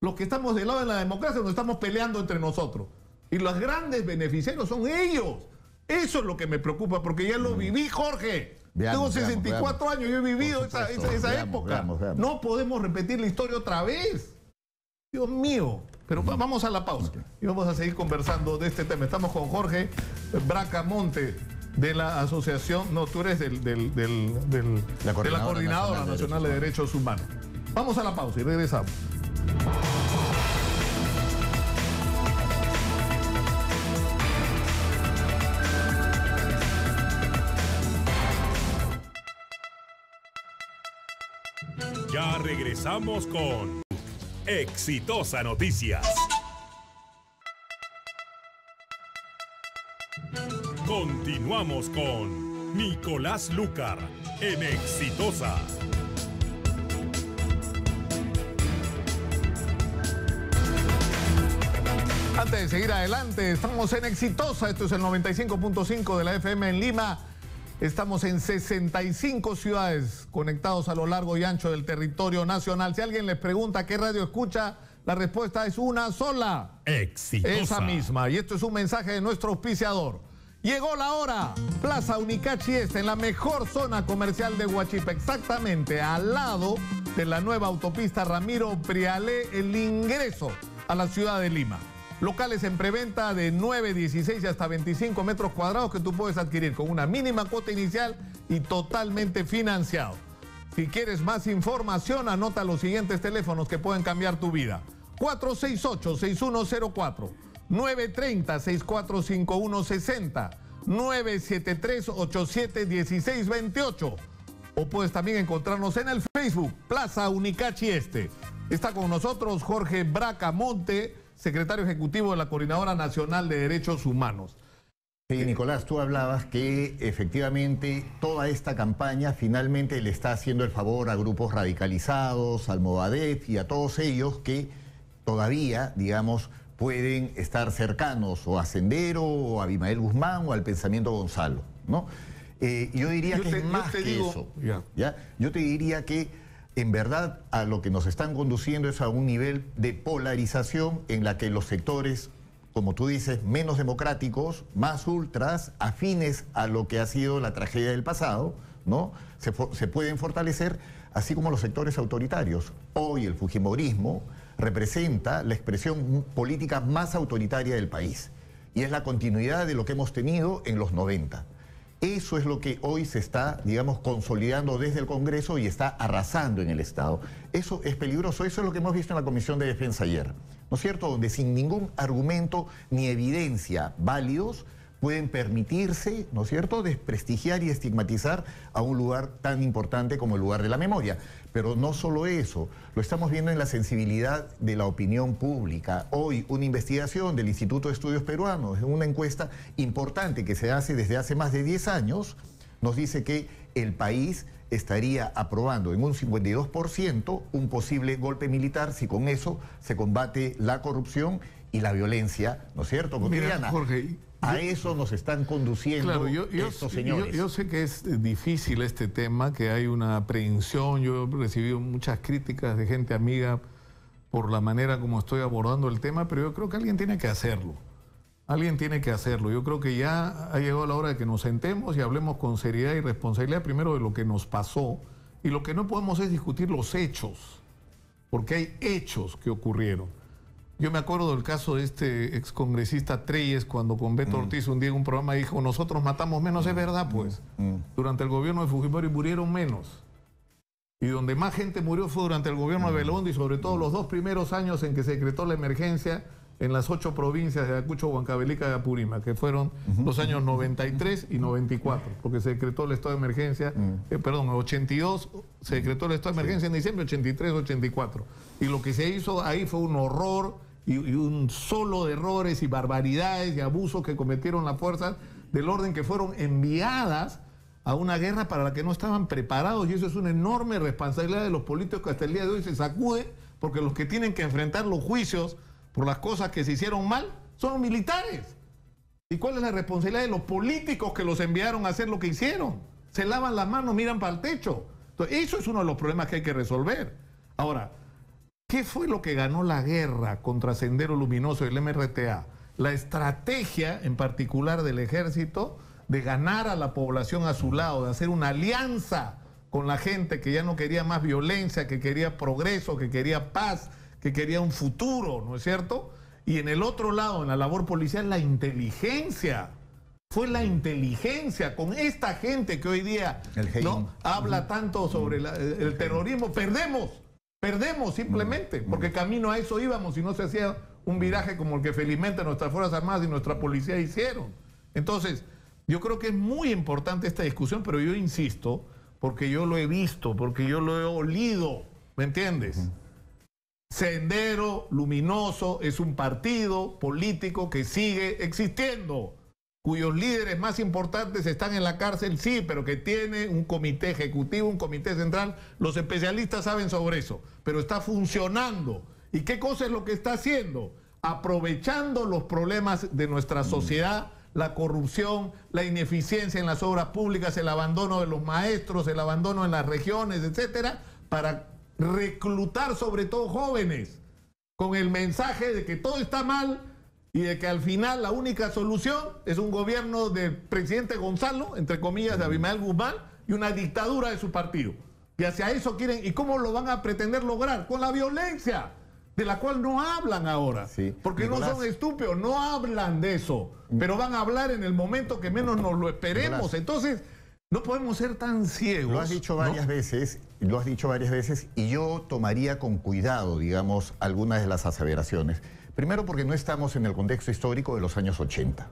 los que estamos del lado de la democracia, nos estamos peleando entre nosotros. Y los grandes beneficiarios son ellos. Eso es lo que me preocupa, porque ya lo viví, Jorge. Tengo 64 años, yo he vivido esa época. Veamos. No podemos repetir la historia otra vez. Dios mío. Pero vamos a la pausa y vamos a seguir conversando de este tema. Estamos con Jorge Bracamonte de la asociación, no, tú eres de la Coordinadora Nacional de Derechos Humanos. Vamos a la pausa y regresamos. Ya regresamos con Exitosa Noticias. Continuamos con Nicolás Lúcar en Exitosa. Antes de seguir adelante, estamos en Exitosa. Esto es el 95.5 de la FM en Lima. Estamos en 65 ciudades conectados a lo largo y ancho del territorio nacional. Si alguien les pregunta qué radio escucha, la respuesta es una sola. Exitosa. Esa misma. Y esto es un mensaje de nuestro auspiciador. Llegó la hora. Plaza Unicachi Este, en la mejor zona comercial de Huachipa, exactamente al lado de la nueva autopista Ramiro Prialé, el ingreso a la ciudad de Lima. Locales en preventa de 9, 16 y hasta 25 metros cuadrados que tú puedes adquirir con una mínima cuota inicial y totalmente financiado. Si quieres más información, anota los siguientes teléfonos que pueden cambiar tu vida. 468-6104, 930-645160, 973-871628. O puedes también encontrarnos en el Facebook, Plaza Unicachi Este. Está con nosotros Jorge Bracamonte, secretario ejecutivo de la Coordinadora Nacional de Derechos Humanos. Sí, Nicolás, tú hablabas que efectivamente toda esta campaña finalmente le está haciendo el favor a grupos radicalizados, al Movadef y a todos ellos que todavía, digamos, pueden estar cercanos o a Sendero o a Abimael Guzmán o al pensamiento Gonzalo, ¿no? Yo diría que es más que eso. ¿Ya? Yo te diría que en verdad a lo que nos están conduciendo es a un nivel de polarización en la que los sectores, como tú dices, menos democráticos, más ultras, afines a lo que ha sido la tragedia del pasado, ¿no? Se pueden fortalecer, así como los sectores autoritarios. Hoy el fujimorismo representa la expresión política más autoritaria del país y es la continuidad de lo que hemos tenido en los 90. Eso es lo que hoy se está, digamos, consolidando desde el Congreso y está arrasando en el Estado. Eso es peligroso, eso es lo que hemos visto en la Comisión de Defensa ayer, ¿no es cierto? Donde sin ningún argumento ni evidencia válidos pueden permitirse, ¿no es cierto?, desprestigiar y estigmatizar a un lugar tan importante como el lugar de la memoria. Pero no solo eso, lo estamos viendo en la sensibilidad de la opinión pública. Hoy una investigación del Instituto de Estudios Peruanos, una encuesta importante que se hace desde hace más de 10 años, nos dice que el país estaría aprobando en un 52% un posible golpe militar si con eso se combate la corrupción y la violencia, ¿no es cierto, cotidiana? Mira, Jorge, a eso nos están conduciendo estos señores. Yo sé que es difícil este tema, que hay una aprehensión. Yo he recibido muchas críticas de gente amiga por la manera como estoy abordando el tema, pero yo creo que alguien tiene que hacerlo. Alguien tiene que hacerlo. Yo creo que ya ha llegado la hora de que nos sentemos y hablemos con seriedad y responsabilidad primero de lo que nos pasó. Y lo que no podemos es discutir los hechos, porque hay hechos que ocurrieron. Yo me acuerdo del caso de este excongresista Treyes, cuando con Beto Ortiz un día en un programa dijo, nosotros matamos menos. Es verdad, pues. Durante el gobierno de Fujimori murieron menos. Y donde más gente murió fue durante el gobierno de Belaúnde y sobre todo los 2 primeros años en que se decretó la emergencia en las 8 provincias de Ayacucho, Huancavelica y Apurímac, que fueron los años 93 y 94, porque se decretó el estado de emergencia, perdón, en 82 se decretó el estado de emergencia en diciembre, 83, 84. Y lo que se hizo ahí fue un horror y un solo de errores y barbaridades y abusos que cometieron las fuerzas del orden que fueron enviadas a una guerra para la que no estaban preparados, y eso es una enorme responsabilidad de los políticos que hasta el día de hoy se sacuden, porque los que tienen que enfrentar los juicios por las cosas que se hicieron mal son los militares. ¿Y cuál es la responsabilidad de los políticos que los enviaron a hacer lo que hicieron? Se lavan las manos, miran para el techo. Entonces, eso es uno de los problemas que hay que resolver. Ahora, ¿qué fue lo que ganó la guerra contra Sendero Luminoso y el MRTA? La estrategia, en particular del ejército, de ganar a la población a su lado, de hacer una alianza con la gente que ya no quería más violencia, que quería progreso, que quería paz, que quería un futuro, ¿no es cierto? Y en el otro lado, en la labor policial, la inteligencia. Fue la inteligencia con esta gente que hoy día, ¿no?, habla tanto sobre el terrorismo. Perdemos. Perdemos simplemente, porque camino a eso íbamos y no se hacía un viraje como el que felizmente nuestras Fuerzas Armadas y nuestra policía hicieron. Entonces, yo creo que es muy importante esta discusión, pero yo insisto, porque yo lo he visto, porque yo lo he olido, ¿me entiendes? Sendero Luminoso es un partido político que sigue existiendo, cuyos líderes más importantes están en la cárcel, sí, pero que tiene un comité ejecutivo, un comité central. Los especialistas saben sobre eso, pero está funcionando. ¿Y qué cosa es lo que está haciendo? Aprovechando los problemas de nuestra sociedad, la corrupción, la ineficiencia en las obras públicas, el abandono de los maestros, el abandono en las regiones, etcétera, para reclutar sobre todo jóvenes con el mensaje de que todo está mal y de que al final la única solución es un gobierno del presidente Gonzalo, entre comillas, de Abimael Guzmán, y una dictadura de su partido. Y hacia eso quieren. ¿Y cómo lo van a pretender lograr? Con la violencia, de la cual no hablan ahora. Sí. Porque Nicolás, no son estúpidos, no hablan de eso, pero van a hablar en el momento que menos nos lo esperemos. Nicolás, entonces, no podemos ser tan ciegos. Lo has dicho varias veces, y yo tomaría con cuidado, digamos, algunas de las aseveraciones. Primero, porque no estamos en el contexto histórico de los años 80,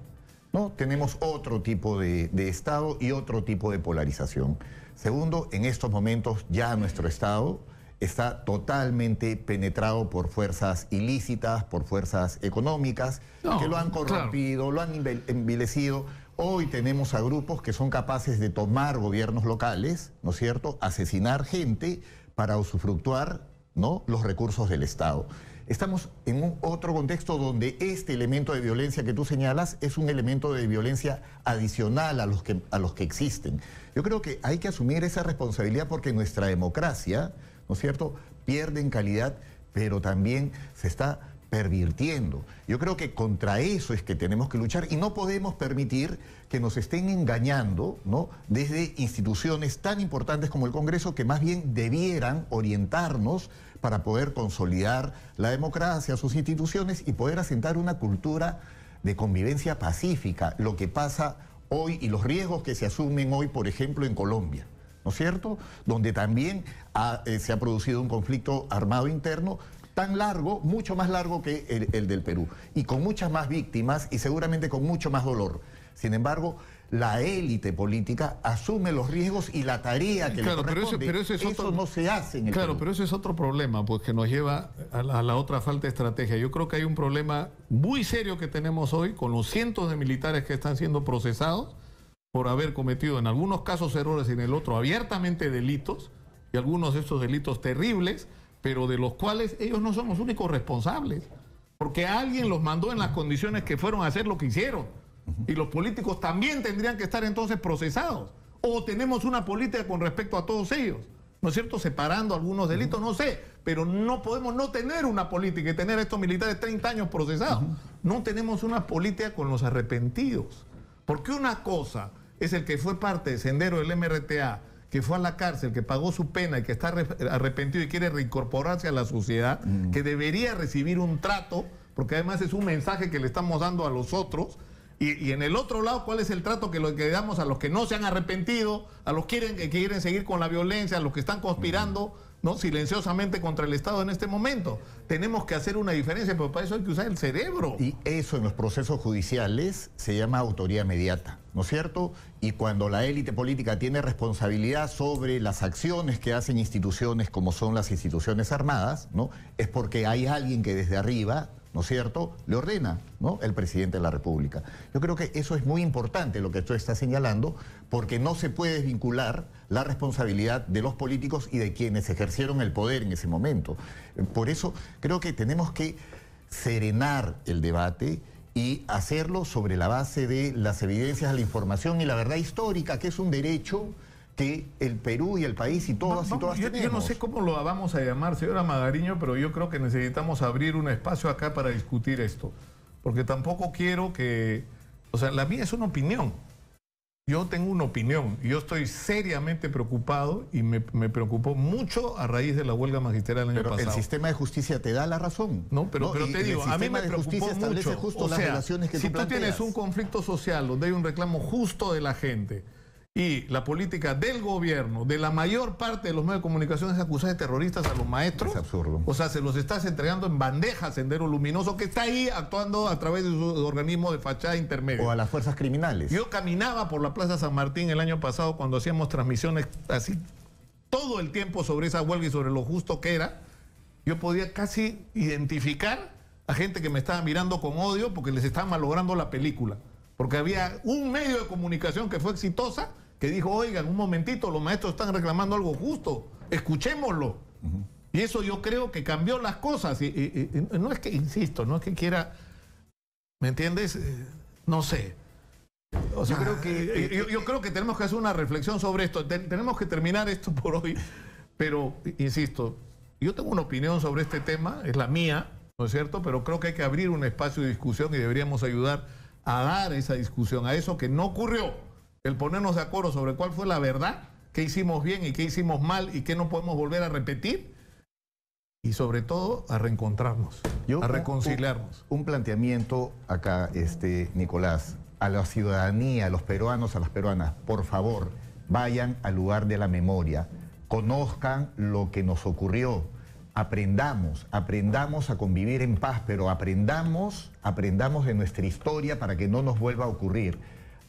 ¿no? Tenemos otro tipo de Estado y otro tipo de polarización. Segundo, en estos momentos ya nuestro Estado está totalmente penetrado por fuerzas ilícitas, por fuerzas económicas, que lo han corrompido, lo han envilecido. Hoy tenemos a grupos que son capaces de tomar gobiernos locales, ¿no es cierto?, asesinar gente para usufructuar, ¿no?, los recursos del Estado. Estamos en un otro contexto donde este elemento de violencia que tú señalas es un elemento de violencia adicional a los que existen. Yo creo que hay que asumir esa responsabilidad porque nuestra democracia, ¿no es cierto?, pierde en calidad, pero también se está pervirtiendo. Yo creo que contra eso es que tenemos que luchar y no podemos permitir que nos estén engañando, ¿no?, desde instituciones tan importantes como el Congreso, que más bien debieran orientarnos para poder consolidar la democracia, sus instituciones y poder asentar una cultura de convivencia pacífica, lo que pasa hoy y los riesgos que se asumen hoy, por ejemplo, en Colombia, ¿no es cierto?, donde también se ha producido un conflicto armado interno tan largo, mucho más largo que el del Perú, y con muchas más víctimas y seguramente con mucho más dolor. Sin embargo, la élite política asume los riesgos y la tarea que le corresponde. Pero eso no se hace en el Perú. Pero ese es otro problema, pues, que nos lleva a la otra falta de estrategia. Yo creo que hay un problema muy serio que tenemos hoy con los cientos de militares que están siendo procesados por haber cometido en algunos casos errores y en el otro abiertamente delitos, y algunos de estos delitos terribles, pero de los cuales ellos no son los únicos responsables, porque alguien los mandó en las condiciones que fueron a hacer lo que hicieron. Y los políticos también tendrían que estar entonces procesados. O tenemos una política con respecto a todos ellos, ¿no es cierto?, separando algunos delitos, no sé, pero no podemos no tener una política y tener a estos militares 30 años procesados. No tenemos una política con los arrepentidos. Porque una cosa es el que fue parte de Sendero del MRTA, que fue a la cárcel, que pagó su pena y que está arrepentido y quiere reincorporarse a la sociedad, que debería recibir un trato, porque además es un mensaje que le estamos dando a los otros. Y en el otro lado, ¿cuál es el trato que le damos a los que no se han arrepentido, a los que quieren seguir con la violencia, a los que están conspirando, ¿no?, silenciosamente contra el Estado en este momento? Tenemos que hacer una diferencia, pero para eso hay que usar el cerebro. Y eso en los procesos judiciales se llama autoría mediata, ¿no es cierto? Y cuando la élite política tiene responsabilidad sobre las acciones que hacen instituciones como son las instituciones armadas, ¿no?, es porque hay alguien que desde arriba, ¿no es cierto?, le ordena, ¿no?, el presidente de la República. Yo creo que eso es muy importante lo que tú estás señalando, porque no se puede vincular la responsabilidad de los políticos y de quienes ejercieron el poder en ese momento. Por eso creo que tenemos que serenar el debate y hacerlo sobre la base de las evidencias, la información y la verdad histórica, que es un derecho que el Perú y el país y todas tenemos. Yo no sé cómo lo vamos a llamar, señora Magariño, pero yo creo que necesitamos abrir un espacio acá para discutir esto. Porque tampoco quiero que... O sea, la mía es una opinión. Yo tengo una opinión y yo estoy seriamente preocupado y me preocupó mucho a raíz de la huelga magisterial el año pasado. Pero el sistema de justicia te da la razón. No, pero te digo, a mí me preocupó mucho. Justo las relaciones que si tú tienes un conflicto social donde hay un reclamo justo de la gente y la política del gobierno, de la mayor parte de los medios de comunicación, es acusar de terroristas a los maestros. Es absurdo. O sea, se los estás entregando en bandeja a Sendero Luminoso, que está ahí actuando a través de su organismo de fachada intermedia. O a las fuerzas criminales. Yo caminaba por la Plaza San Martín el año pasado cuando hacíamos transmisiones así todo el tiempo sobre esa huelga y sobre lo justo que era. Yo podía casi identificar a gente que me estaba mirando con odio porque les estaban malogrando la película. Porque había un medio de comunicación que fue exitosa que dijo, oigan, un momentito, los maestros están reclamando algo justo, escuchémoslo. Y eso yo creo que cambió las cosas. Y no es que, insisto, no es que quiera, ¿me entiendes? No sé. O sea, yo creo que tenemos que hacer una reflexión sobre esto. Tenemos que terminar esto por hoy, pero, insisto, yo tengo una opinión sobre este tema, es la mía, ¿no es cierto? Pero creo que hay que abrir un espacio de discusión y deberíamos ayudar a dar esa discusión, a eso que no ocurrió, el ponernos de acuerdo sobre cuál fue la verdad, qué hicimos bien y qué hicimos mal y qué no podemos volver a repetir, y sobre todo a reencontrarnos, a reconciliarnos. Un planteamiento acá, Nicolás, a la ciudadanía, a los peruanos, a las peruanas, por favor, vayan al lugar de la memoria, conozcan lo que nos ocurrió, aprendamos a convivir en paz, pero aprendamos de nuestra historia para que no nos vuelva a ocurrir.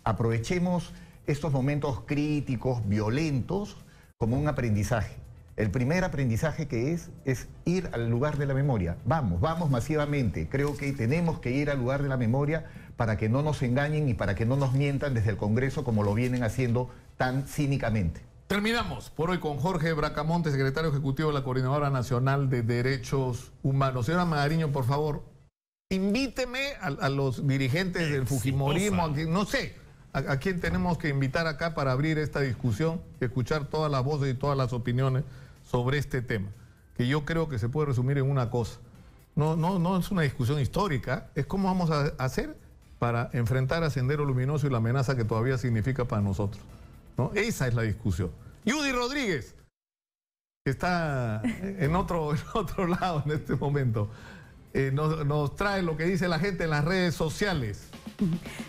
Aprovechemos estos momentos críticos, violentos, como un aprendizaje. El primer aprendizaje que es ir al lugar de la memoria. Vamos masivamente. Creo que tenemos que ir al lugar de la memoria para que no nos engañen y para que no nos mientan desde el Congreso como lo vienen haciendo tan cínicamente. Terminamos por hoy con Jorge Bracamonte, secretario ejecutivo de la Coordinadora Nacional de Derechos Humanos. Señora Magariño, por favor, invíteme a los dirigentes del Fujimorismo, no sé, a quién tenemos que invitar acá para abrir esta discusión y escuchar todas las voces y todas las opiniones sobre este tema, que yo creo que se puede resumir en una cosa. No es una discusión histórica, es cómo vamos a hacer para enfrentar a Sendero Luminoso y la amenaza que todavía significa para nosotros, ¿no? Esa es la discusión. Judy Rodríguez, que está en otro lado en este momento, nos trae lo que dice la gente en las redes sociales.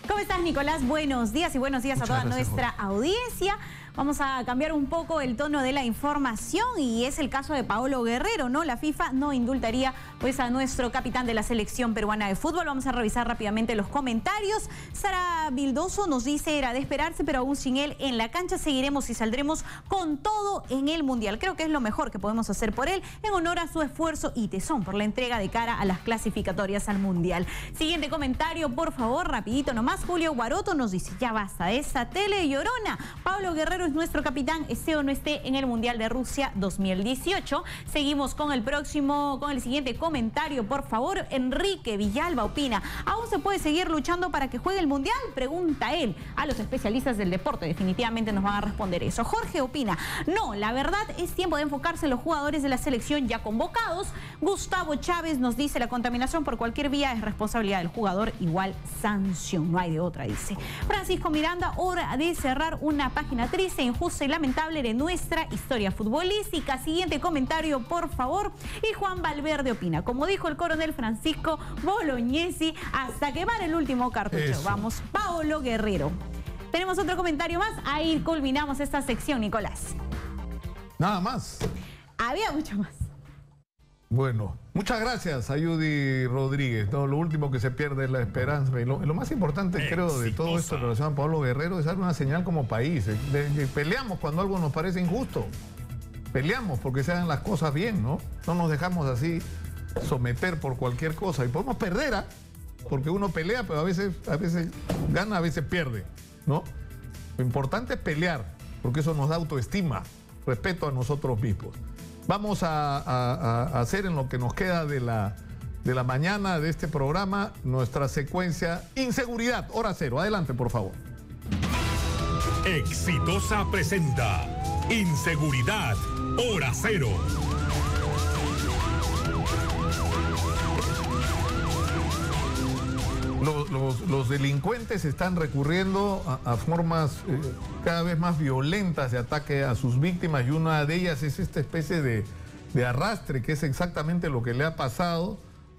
¿Cómo estás, Nicolás? Buenos días y buenos días a toda nuestra audiencia. Vamos a cambiar un poco el tono de la información y es el caso de Paolo Guerrero, ¿no? La FIFA no indultaría pues a nuestro capitán de la selección peruana de fútbol. Vamos a revisar rápidamente los comentarios. Sara Vildoso nos dice, era de esperarse, pero aún sin él en la cancha seguiremos y saldremos con todo en el Mundial. Creo que es lo mejor que podemos hacer por él en honor a su esfuerzo y tesón por la entrega de cara a las clasificatorias al Mundial. Siguiente comentario, por favor, rapidito nomás. Julio Guaroto nos dice, ya basta, esa tele llorona. Paolo Guerrero es nuestro capitán, esté o no esté en el Mundial de Rusia 2018. Seguimos con el siguiente comentario, por favor. Enrique Villalba opina, ¿aún se puede seguir luchando para que juegue el Mundial? Pregunta él a los especialistas del deporte, definitivamente nos van a responder eso. Jorge opina, no, la verdad es tiempo de enfocarse en los jugadores de la selección ya convocados. Gustavo Chávez nos dice, la contaminación por cualquier vía es responsabilidad del jugador, igual sanción, no hay de otra, dice. Francisco Miranda, hora de cerrar una página triste, injusta y lamentable de nuestra historia futbolística. Siguiente comentario, por favor. Y Juan Valverde opina, como dijo el coronel Francisco Bolognesi, hasta quemar el último cartucho. Eso. Vamos, Paolo Guerrero. Tenemos otro comentario más. Ahí culminamos esta sección, Nicolás. Nada más. Había mucho más. Bueno, muchas gracias a Judy Rodríguez. No, lo último que se pierde es la esperanza. Y lo más importante, creo, de todo esto en relación a Paolo Guerrero es dar una señal como país. Peleamos cuando algo nos parece injusto. Peleamos porque se hagan las cosas bien, ¿no? No nos dejamos así someter por cualquier cosa. Y podemos perder, porque uno pelea, pero a veces gana, a veces pierde, ¿no? Lo importante es pelear, porque eso nos da autoestima, respeto a nosotros mismos. Vamos a hacer en lo que nos queda de la mañana de este programa nuestra secuencia Inseguridad, hora cero. Adelante, por favor. Exitosa presenta Inseguridad, hora cero. Los delincuentes están recurriendo a formas cada vez más violentas de ataque a sus víctimas y una de ellas es esta especie de arrastre, que es exactamente lo que le ha pasado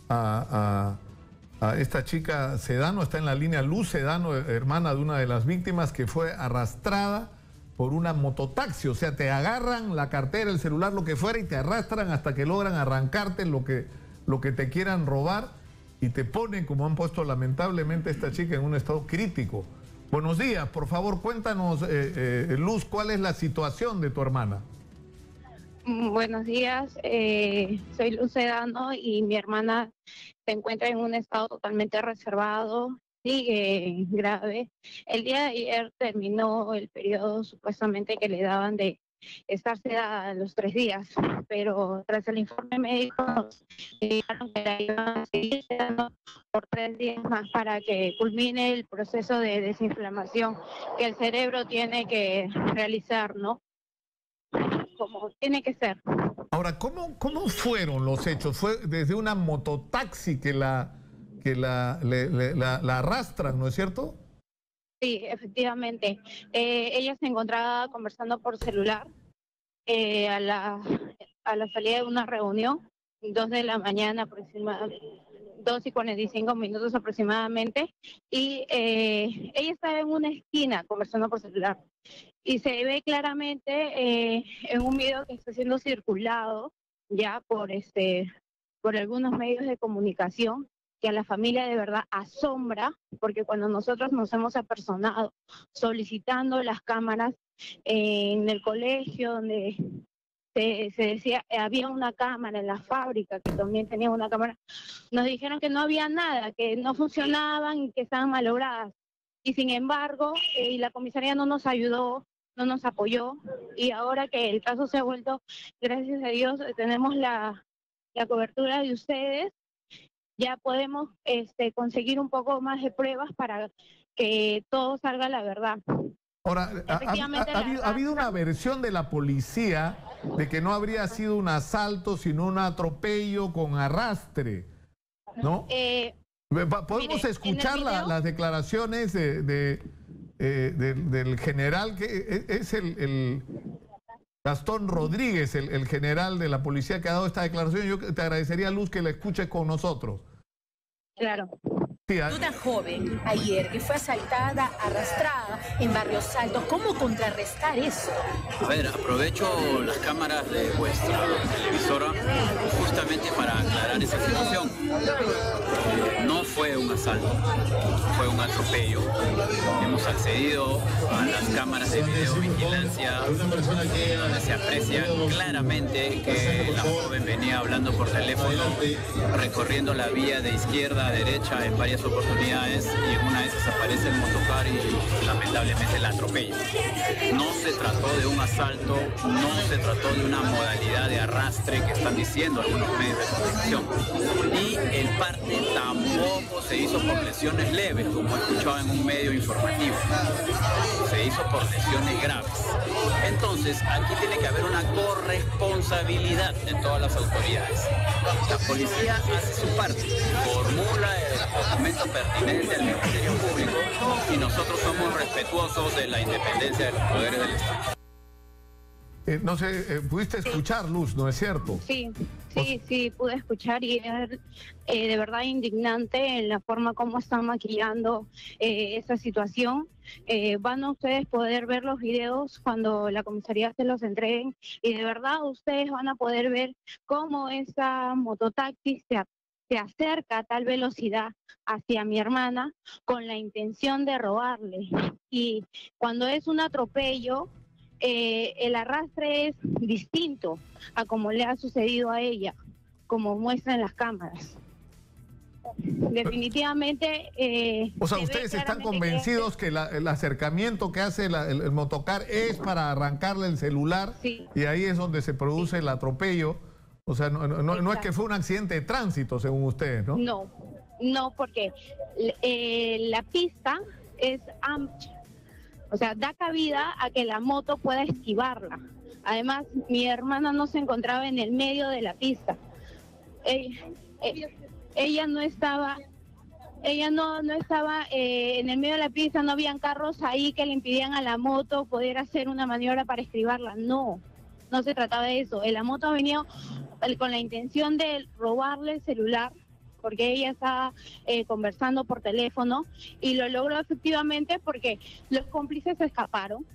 a esta chica Sedano. Está en la línea Luz Sedano, hermana de una de las víctimas, que fue arrastrada por una mototaxi, o sea, te agarran la cartera, el celular, lo que fuera, y te arrastran hasta que logran arrancarte lo que te quieran robar, y te ponen, como han puesto lamentablemente a esta chica, en un estado crítico. Buenos días, por favor, cuéntanos, Luz, ¿cuál es la situación de tu hermana? Buenos días, soy Luz Sedano y mi hermana se encuentra en un estado totalmente reservado, sigue grave. El día de ayer terminó el periodo supuestamente que le daban de estar sedada los 3 días, pero tras el informe médico nos dijeron que la iban a seguir sedando por 3 días más para que culmine el proceso de desinflamación que el cerebro tiene que realizar, ¿no? Como tiene que ser. Ahora, ¿cómo fueron los hechos? ¿Fue desde una mototaxi que la arrastran, ¿no es cierto? Sí, efectivamente. Ella se encontraba conversando por celular a la salida de una reunión, 2 de la mañana aproximadamente, 2:45 aproximadamente, y ella estaba en una esquina conversando por celular. Y se ve claramente en un video que está siendo circulado ya por algunos medios de comunicación, que a la familia de verdad asombra, porque cuando nosotros nos hemos apersonado solicitando las cámaras en el colegio donde se decía había una cámara, en la fábrica que también tenía una cámara, nos dijeron que no había nada, que no funcionaban y que estaban malogradas. Y sin embargo, la comisaría no nos ayudó, no nos apoyó, y ahora que el caso se ha vuelto, gracias a Dios, tenemos la cobertura de ustedes, ya podemos conseguir un poco más de pruebas para que todo salga a la verdad. Ahora, ha habido una versión de la policía de que no habría sido un asalto, sino un atropello con arrastre, ¿no? ¿Podemos escuchar las declaraciones del general, que es el Gastón Rodríguez, el general de la policía que ha dado esta declaración? Yo te agradecería, Luz, que la escuches con nosotros. Claro. Sí, Una joven ayer que fue asaltada, arrastrada en Barrio Salto. ¿Cómo contrarrestar eso? A ver, aprovecho las cámaras de vuestra televisora justamente para aclarar esa situación. No fue un asalto, fue un atropello. Hemos accedido a las cámaras de videovigilancia donde se aprecia claramente que la joven venía hablando por teléfono, recorriendo la vía de izquierda a derecha en varias oportunidades, y en una de esas aparece el motocar y lamentablemente la atropella. No se trató de un asalto, no se trató de una modalidad de arrastre que están diciendo algunos medios de comunicación. Y el parte tampoco se hizo por lesiones leves, como he escuchado en un medio informativo. Se hizo por lesiones graves. Entonces, aquí tiene que haber una corresponsabilidad de todas las autoridades. La policía hace su parte, formula el documento pertinente al Ministerio Público, y nosotros somos respetuosos de la independencia de los poderes del Estado. No sé, pudiste escuchar, Luz, ¿no es cierto? Sí, pude escuchar, y es de verdad indignante en la forma como están maquillando esa situación. Van a ustedes poder ver los videos cuando la comisaría se los entreguen, y de verdad ustedes van a poder ver cómo esa mototaxi se acerca a tal velocidad hacia mi hermana con la intención de robarle. Y cuando es un atropello, el arrastre es distinto a como le ha sucedido a ella, como muestran las cámaras. Definitivamente... o sea, ustedes están convencidos que el acercamiento que hace el motocar es para arrancarle el celular, sí, y ahí es donde se produce el atropello. O sea, no es que fue un accidente de tránsito, según ustedes, ¿no? No, porque la pista es amplia. O sea, da cabida a que la moto pueda esquivarla. Además, mi hermana no se encontraba en el medio de la pista. Ella no estaba en el medio de la pista, no habían carros ahí que le impidían a la moto poder hacer una maniobra para esquivarla. No se trataba de eso. La moto venía con la intención de robarle el celular, porque ella estaba conversando por teléfono, y lo logró efectivamente porque los cómplices se escaparon.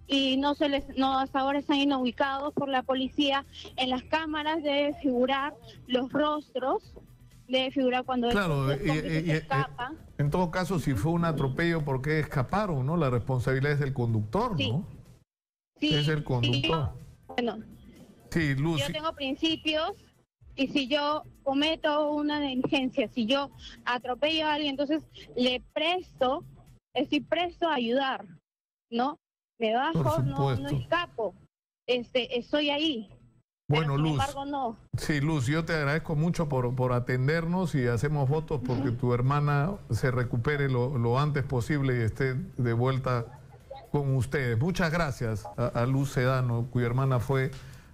y hasta ahora están inubicados por la policía. En las cámaras debe figurar los rostros, debe figurar cuando claro, se escapa. En todo caso, si fue un atropello, ¿por qué escaparon, no? La responsabilidad es del conductor, ¿no? Sí, es el conductor. Bueno, sí, Luz. Yo tengo principios y si yo cometo una negligencia, si yo atropello a alguien, entonces estoy presto a ayudar, ¿no? Me bajo, no escapo, estoy ahí. Bueno, pero, sin Luz, embargo, no. Sí, Luz, yo te agradezco mucho por atendernos y hacemos votos porque tu hermana se recupere lo antes posible y esté de vuelta con ustedes. Muchas gracias a Luz Sedano, cuya hermana fue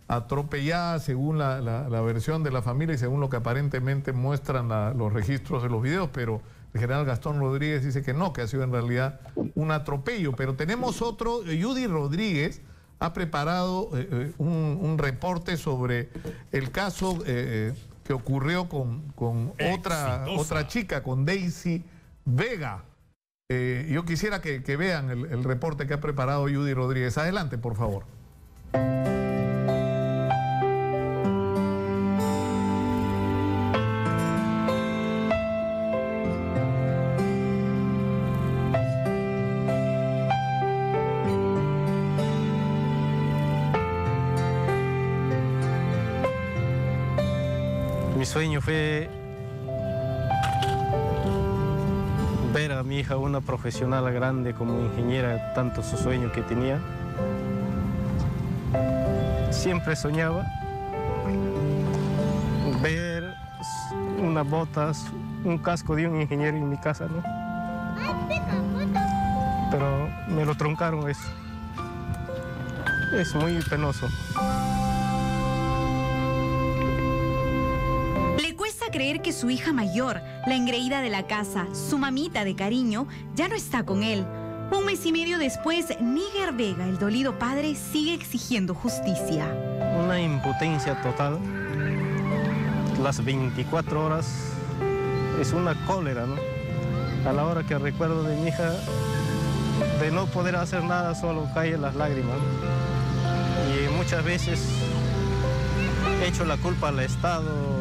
atropellada según la versión de la familia y según lo que aparentemente muestran los registros de los videos, pero el general Gastón Rodríguez dice que no, que ha sido en realidad un atropello. Pero tenemos otro, Judy Rodríguez ha preparado un reporte sobre el caso que ocurrió con otra chica, con Daisy Vega. Yo quisiera que vean el reporte que ha preparado Judy Rodríguez. Adelante, por favor. Mi sueño fue ver a mi hija una profesional grande como ingeniera, tanto su sueño que tenía. Siempre soñaba ver unas botas, un casco de un ingeniero en mi casa, ¿no? Pero me lo truncaron eso. Es muy penoso. Creer que su hija mayor, la engreída de la casa, su mamita de cariño, ya no está con él. Un mes y medio después, Níger Vega, el dolido padre, sigue exigiendo justicia. Una impotencia total. Las 24 horas es una cólera, ¿no? A la hora que recuerdo de mi hija, de no poder hacer nada, solo caen las lágrimas. Y muchas veces he hecho la culpa al Estado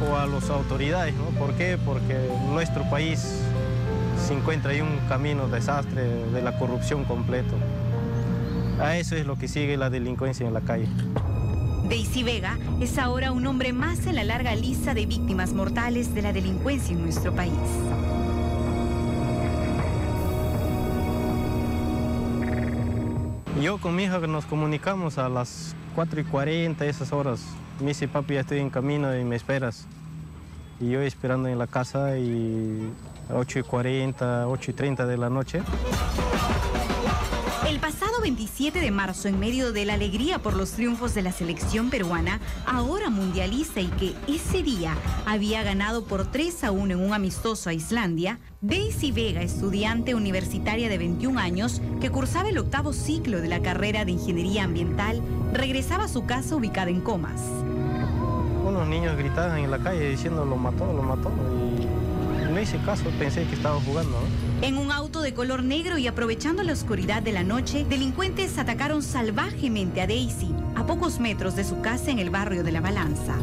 o a las autoridades, ¿no? ¿Por qué? Porque nuestro país se encuentra en un camino desastre de la corrupción completo. A eso es lo que sigue la delincuencia en la calle. Daisy Vega es ahora un hombre más en la larga lista de víctimas mortales de la delincuencia en nuestro país. Yo con mi hija nos comunicamos a las 4:40, esas horas. Me dice, papi, ya estoy en camino y me esperas. Y yo esperando en la casa y a 8:40, 8:30 de la noche. El pasado 27 de marzo, en medio de la alegría por los triunfos de la selección peruana, ahora mundialista y que ese día había ganado por 3-1 en un amistoso a Islandia, Daisy Vega, estudiante universitaria de 21 años que cursaba el 8º ciclo de la carrera de Ingeniería Ambiental, regresaba a su casa ubicada en Comas. Unos niños gritaban en la calle diciendo lo mató, y no hice caso, pensé que estaba jugando, ¿no? En un auto de color negro y aprovechando la oscuridad de la noche, delincuentes atacaron salvajemente a Daisy a pocos metros de su casa en el barrio de La Balanza.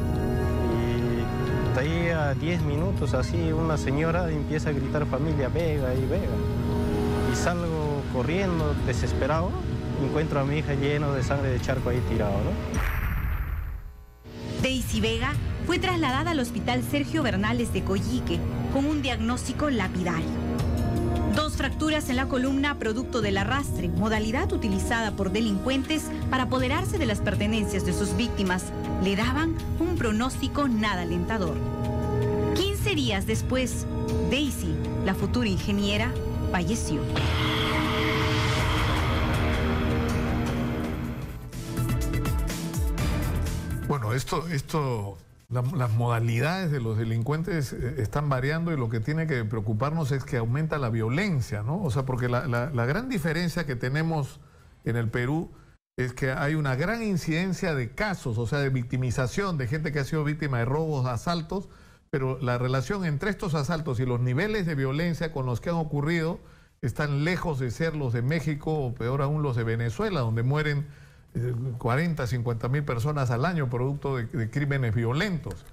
Y de ahí a 10 minutos así una señora empieza a gritar familia Vega y Vega. Y salgo corriendo desesperado, encuentro a mi hija lleno de sangre de charco ahí tirado, ¿no? Daisy Vega fue trasladada al Hospital Sergio Bernales de Coyique con un diagnóstico lapidario. 2 fracturas en la columna producto del arrastre, modalidad utilizada por delincuentes para apoderarse de las pertenencias de sus víctimas, le daban un pronóstico nada alentador. 15 días después, Daisy, la futura ingeniera, falleció. Bueno, las modalidades de los delincuentes están variando y lo que tiene que preocuparnos es que aumenta la violencia, ¿no? O sea, porque la gran diferencia que tenemos en el Perú es que hay una gran incidencia de casos, o sea, de victimización, de gente que ha sido víctima de robos, asaltos, pero la relación entre estos asaltos y los niveles de violencia con los que han ocurrido están lejos de ser los de México o peor aún los de Venezuela, donde mueren 40, 50 mil personas al año producto de crímenes violentos.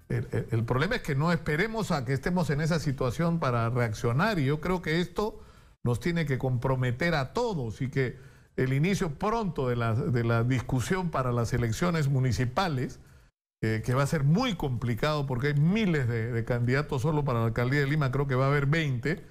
El problema es que no esperemos a que estemos en esa situación para reaccionar, y yo creo que esto nos tiene que comprometer a todos, y que el inicio pronto de la discusión para las elecciones municipales, que va a ser muy complicado porque hay miles de candidatos solo para la alcaldía de Lima, creo que va a haber 20,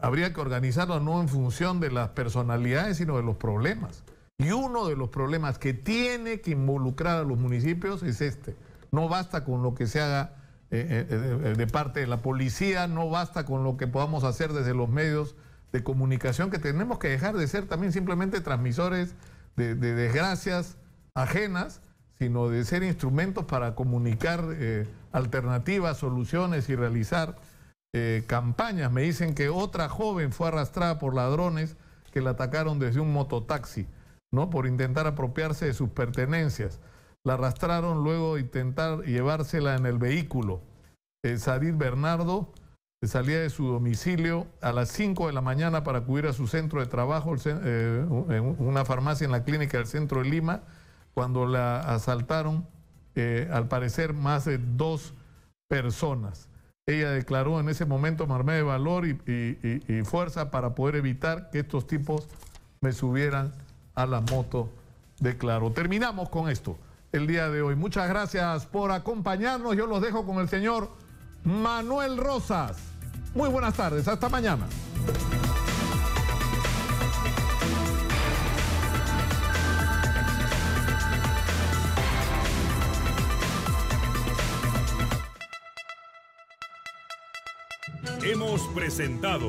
habría que organizarlo no en función de las personalidades, sino de los problemas. Y uno de los problemas que tiene que involucrar a los municipios es este. No basta con lo que se haga de parte de la policía, no basta con lo que podamos hacer desde los medios de comunicación, que tenemos que dejar de ser también simplemente transmisores de desgracias ajenas, sino de ser instrumentos para comunicar alternativas, soluciones y realizar campañas. Me dicen que otra joven fue arrastrada por ladrones que la atacaron desde un mototaxi, ¿no? Por intentar apropiarse de sus pertenencias. La arrastraron luego de intentar llevársela en el vehículo. Sadid Bernardo salía de su domicilio a las 5 de la mañana para acudir a su centro de trabajo, en una farmacia en la clínica del centro de Lima, cuando la asaltaron, al parecer, más de 2 personas. Ella declaró: en ese momento me armé de valor y fuerza para poder evitar que estos tipos me subieran a la moto, declaró. Terminamos con esto el día de hoy. Muchas gracias por acompañarnos. Yo los dejo con el señor Manuel Rosas. Muy buenas tardes. Hasta mañana. Hemos presentado